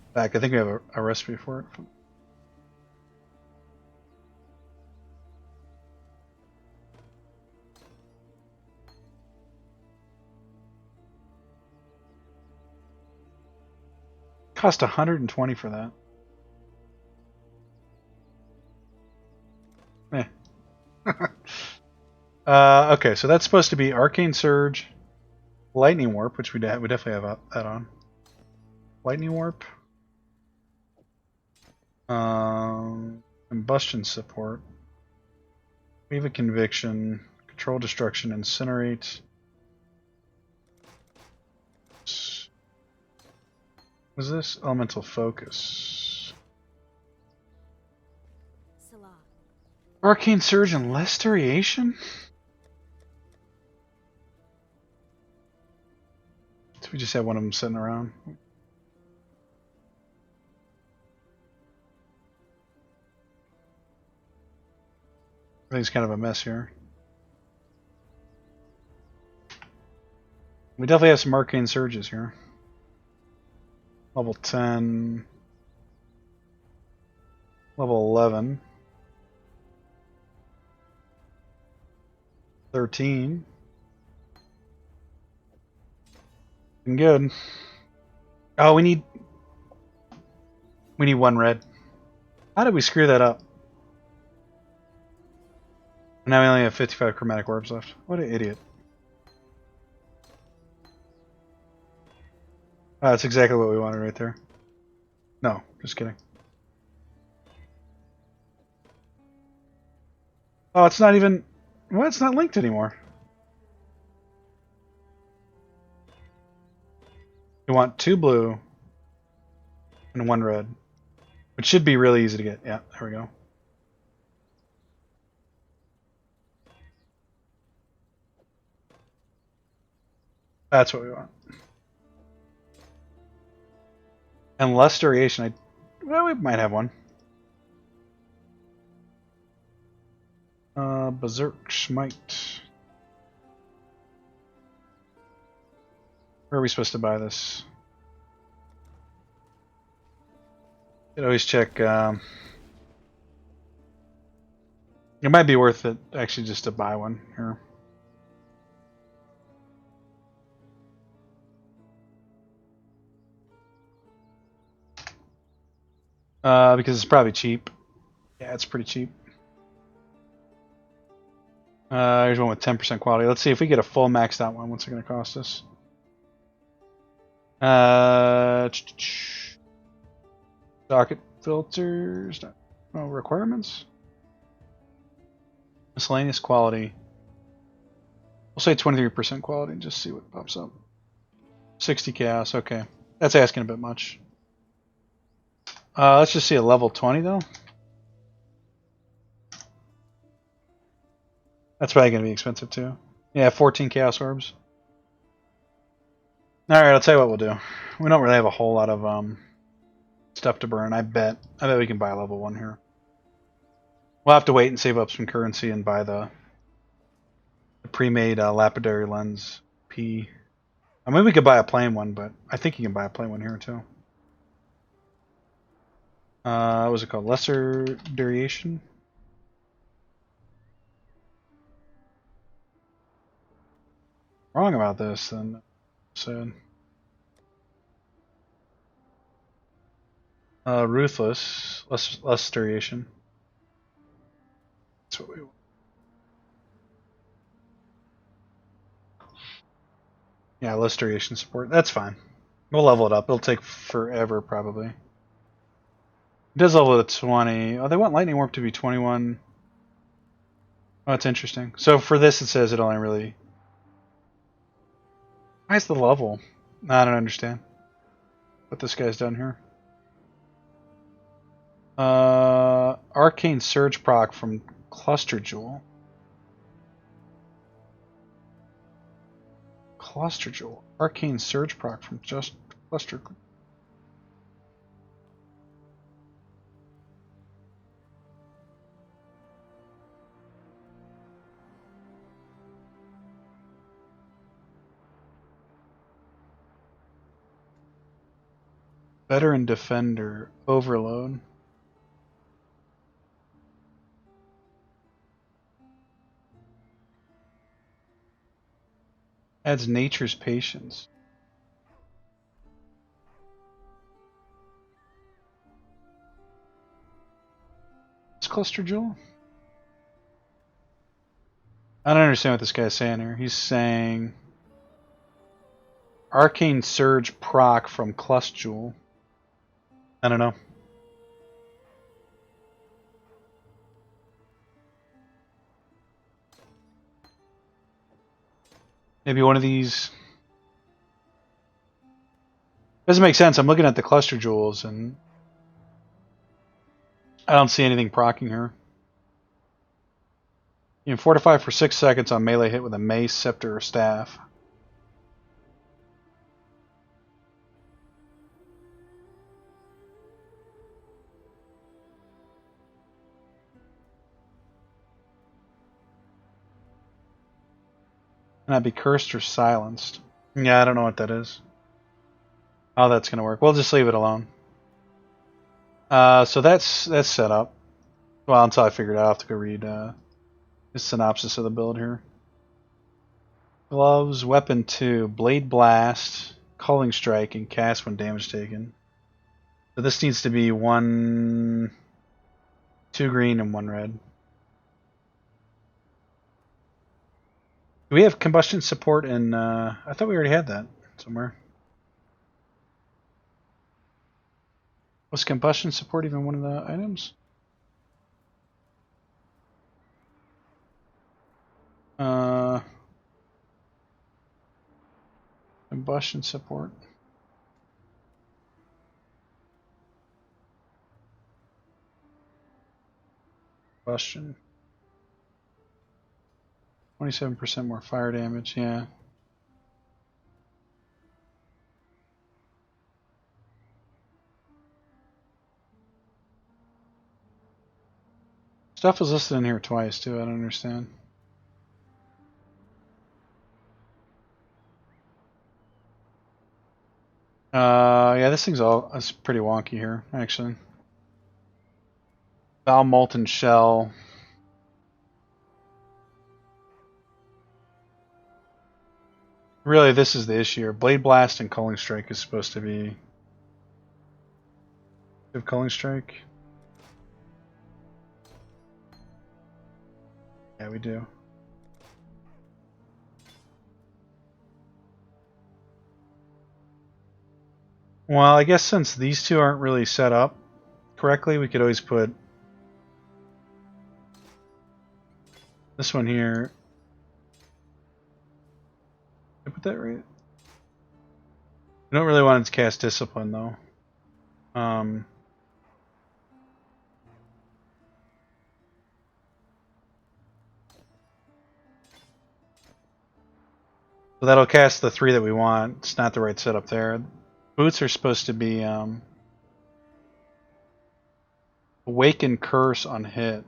In fact, I think we have a recipe for it. Cost 120 for that. Okay, so that's supposed to be Arcane Surge, Lightning Warp, which we definitely have that on. Lightning Warp. Combustion Support. Wave of Conviction. Control Destruction. Incinerate. What is this? Elemental Focus. Salah. Arcane Surge and Less Duration? So we just have one of them sitting around. I think it's kind of a mess here. We definitely have some Arcane Surges here. Level 10. Level 11. 13. Been good. Oh, we need 1 red. How did we screw that up? Now we only have 55 chromatic orbs left. What an idiot. Oh, that's exactly what we wanted right there. No, just kidding. Oh, it's not even... Well, it's not linked anymore. We want 2 blue and 1 red. Which should be really easy to get. Yeah, there we go. That's what we want. And less duration. Well, we might have one. Berserk Smite. Where are we supposed to buy this? You could always check. It might be worth it actually just to buy one here. Because it's probably cheap. Yeah, it's pretty cheap. Here's one with 10% quality. Let's see if we get a full maxed out one. What's it going to cost us? Socket filters. No requirements. Miscellaneous quality. We'll say 23% quality and just see what pops up. 60 chaos. Okay, that's asking a bit much. Let's just see a level 20 though. That's probably going to be expensive too. Yeah, 14 chaos orbs. Alright, I'll tell you what we'll do. We don't really have a whole lot of stuff to burn. I bet we can buy a level 1 here. We'll have to wait and save up some currency and buy the pre-made lapidary lens P. I mean, we could buy a plain one, but I think you can buy a plain one here too. What was it called? Lesser Duration? Wrong about this, then. So, Ruthless. Less Duration. That's what we want. Yeah, less duration support. That's fine. We'll level it up. It'll take forever, probably. It does level it to 20. Oh, they want Lightning Warp to be 21. Oh, that's interesting. So for this, it says it only really... Why is the level? I don't understand what this guy's done here. Arcane Surge proc from Cluster Jewel. Cluster Jewel. Arcane Surge proc from just Cluster. Veteran Defender. Overload. Adds Nature's Patience. What's Cluster Jewel? I don't understand what this guy's saying here. He's saying Arcane Surge proc from Cluster Jewel. I don't know. Maybe one of these doesn't make sense. I'm looking at the Cluster Jewels and I don't see anything proccing her. You can fortify for 6 seconds on melee hit with a mace, scepter, or staff. And I'd be cursed or silenced. Yeah, I don't know what that is. How that's gonna work. We'll just leave it alone. So that's set up. Well, until I figure it out, I'll have to go read the synopsis of the build here. Gloves, weapon 2, blade blast, culling strike, and cast when damage taken. So this needs to be 2 green and 1 red. Do we have combustion support in? I thought we already had that somewhere. Was combustion support even one of the items? Combustion support. Combustion. 27% more fire damage, yeah. Stuff was listed in here twice too, I don't understand. Yeah, this thing's it's pretty wonky here, actually. Foul Molten Shell. Really, this is the issue here. Blade Blast and Culling Strike is supposed to be... Have Culling Strike? Yeah, we do. Well, I guess since these two aren't really set up correctly, we could always put this one here. Did I put that right? I don't really want it to cast Discipline, though. So that'll cast the 3 that we want. It's not the right setup there. Boots are supposed to be Awaken Curse on hit.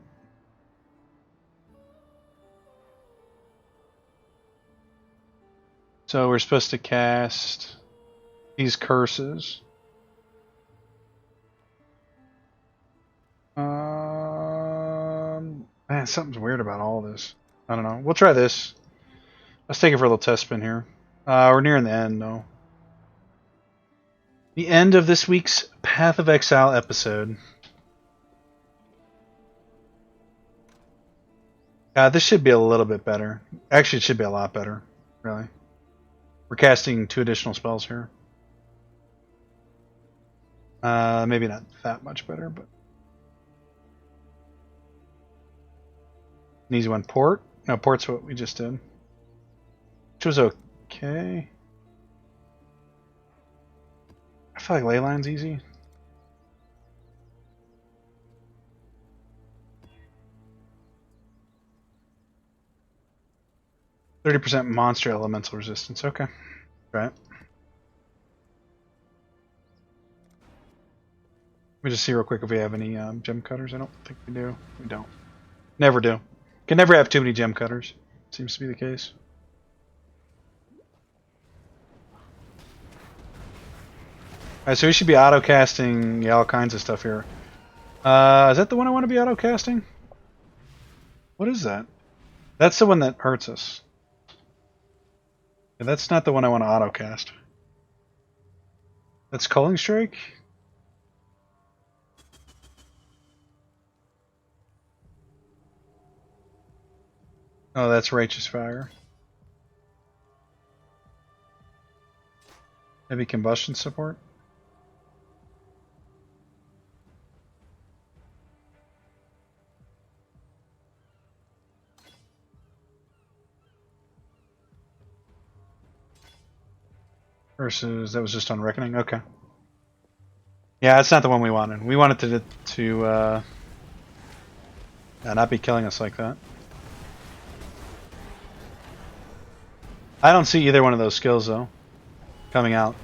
So we're supposed to cast these curses. something's weird about all this. I don't know. We'll try this. Let's take it for a little test spin here. We're nearing the end, though. The end of this week's Path of Exile episode. This should be a little bit better. Actually, it should be a lot better, really. We're casting 2 additional spells here. Maybe not that much better, but... An easy one. Port? No, port's what we just did. Which was okay. I feel like Leyline's easy. %30 monster elemental resistance. Okay. Right. Let me just see real quick if we have any gem cutters. I don't think we do. We don't. Never do. Can never have too many gem cutters. Seems to be the case. Alright, so we should be auto-casting all kinds of stuff here. Is that the one I want to be auto-casting? What is that? That's the one that hurts us. Yeah, that's not the one I want to auto-cast. That's Culling Strike? Oh, that's Righteous Fire. Heavy Combustion Support? Versus, that was just on Reckoning? Okay. Yeah, that's not the one we wanted. We wanted to not be killing us like that. I don't see either one of those skills, though, coming out.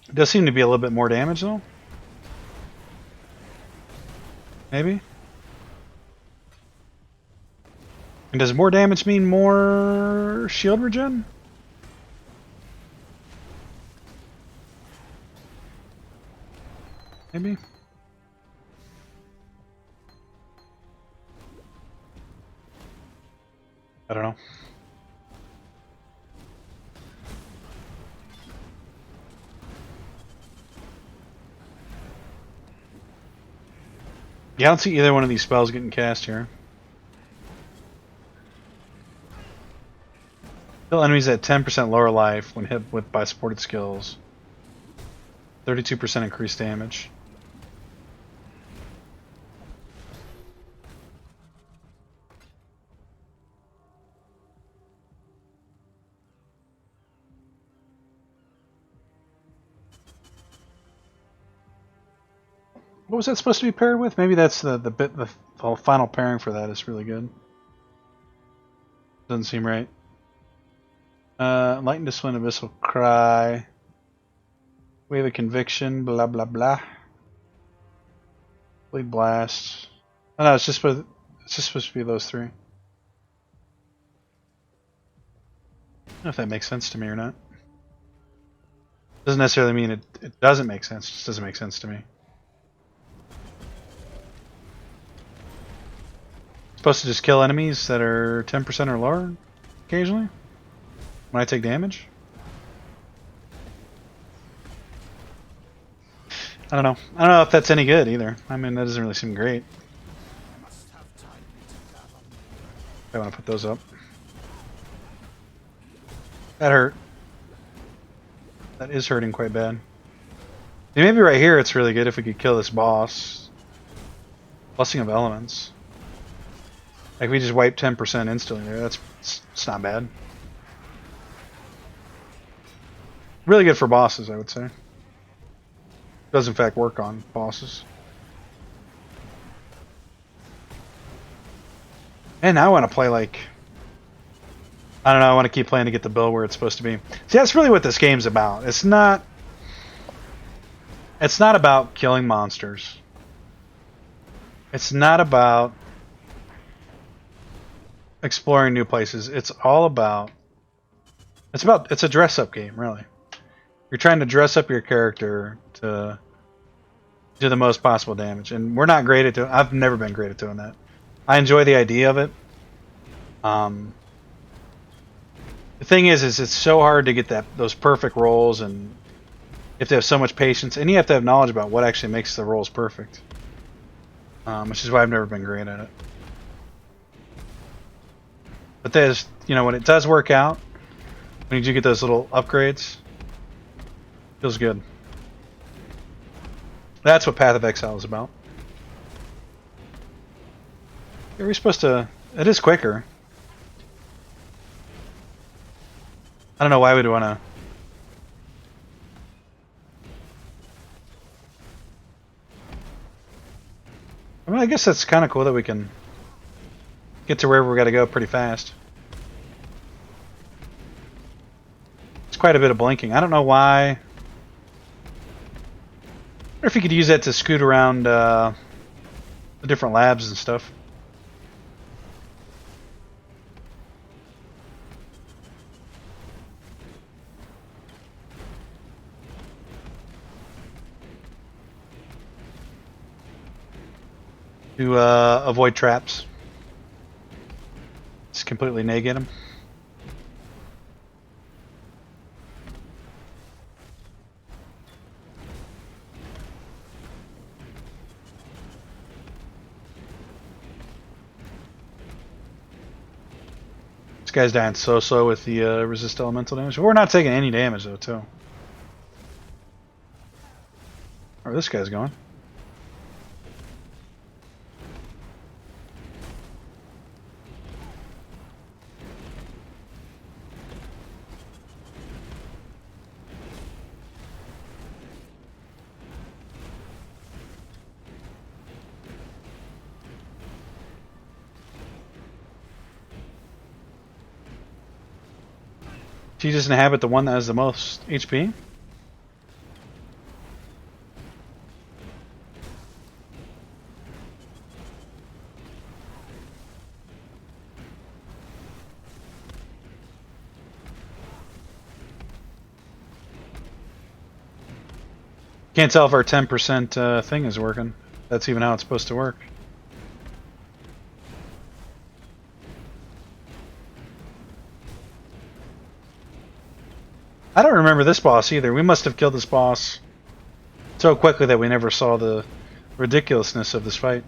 It does seem to be a little bit more damage, though. Maybe? And does more damage mean more shield regen? Maybe? I don't know. Yeah, I don't see either one of these spells getting cast here. Kill enemies at 10% lower life when hit with by supported skills. 32% increased damage. What was that supposed to be paired with? Maybe that's the final pairing for that is really good. Doesn't seem right. Light and Discipline, Abyssal Cry, Wave of Conviction, blah blah blah. Blade Blast. Oh no, it's just supposed to be those 3. I don't know if that makes sense to me or not. Doesn't necessarily mean it doesn't make sense. It just doesn't make sense to me. Supposed to just kill enemies that are 10% or lower occasionally when I take damage. I don't know. I don't know if that's any good either. I mean, that doesn't really seem great. I want to put those up. That hurt. That is hurting quite bad. Maybe right here it's really good if we could kill this boss. Blessing of Elements. Like we just wipe 10% instantly there. It's not bad. Really good for bosses, I would say. Does in fact work on bosses. And now I want to play like... I don't know, I want to keep playing to get the build where it's supposed to be. See, that's really what this game's about. It's not about killing monsters. It's not about exploring new places. It's a dress-up game, really. You're trying to dress up your character to do the most possible damage, and we're not great at doing. I've never been great at doing that. I enjoy the idea of it. The thing is it's so hard to get those perfect rolls, and you have to have so much patience, and you have to have knowledge about what actually makes the rolls perfect. Which is why I've never been great at it. But there's, when it does work out, when you do get those little upgrades, feels good. That's what Path of Exile is about. Are we supposed to... It is quicker. I don't know why we'd want to... I mean, I guess that's kind of cool that we can get to wherever we got to go pretty fast. It's quite a bit of blinking. I don't know why. I wonder if you could use that to scoot around the different labs and stuff. To avoid traps. Just completely negate them. This guy's dying so slow with the resist elemental damage. We're not taking any damage though, too. Where this guy's going? Do you just inhabit the one that has the most HP? Can't tell if our 10% thing is working. That's even how it's supposed to work. I don't remember this boss either. We must have killed this boss so quickly that we never saw the ridiculousness of this fight.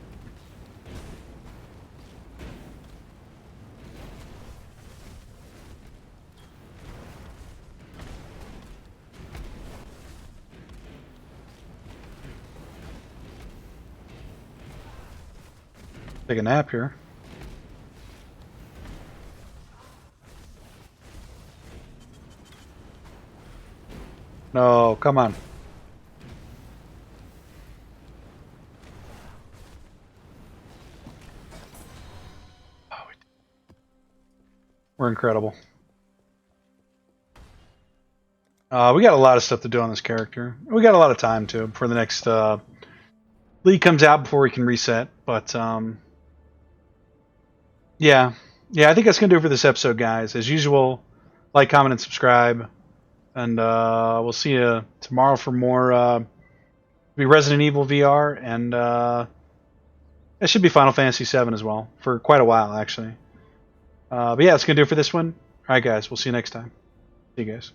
Take a nap here. No, come on. We're incredible. We got a lot of stuff to do on this character. We got a lot of time too before the next league comes out before we can reset. But yeah, I think that's gonna do it for this episode, guys. As usual, like, comment, and subscribe, and we'll see you tomorrow for more. Be Resident Evil VR, and it should be Final Fantasy VII as well for quite a while, actually. But yeah, that's gonna do it for this one. All right, guys. We'll see you next time. See you guys.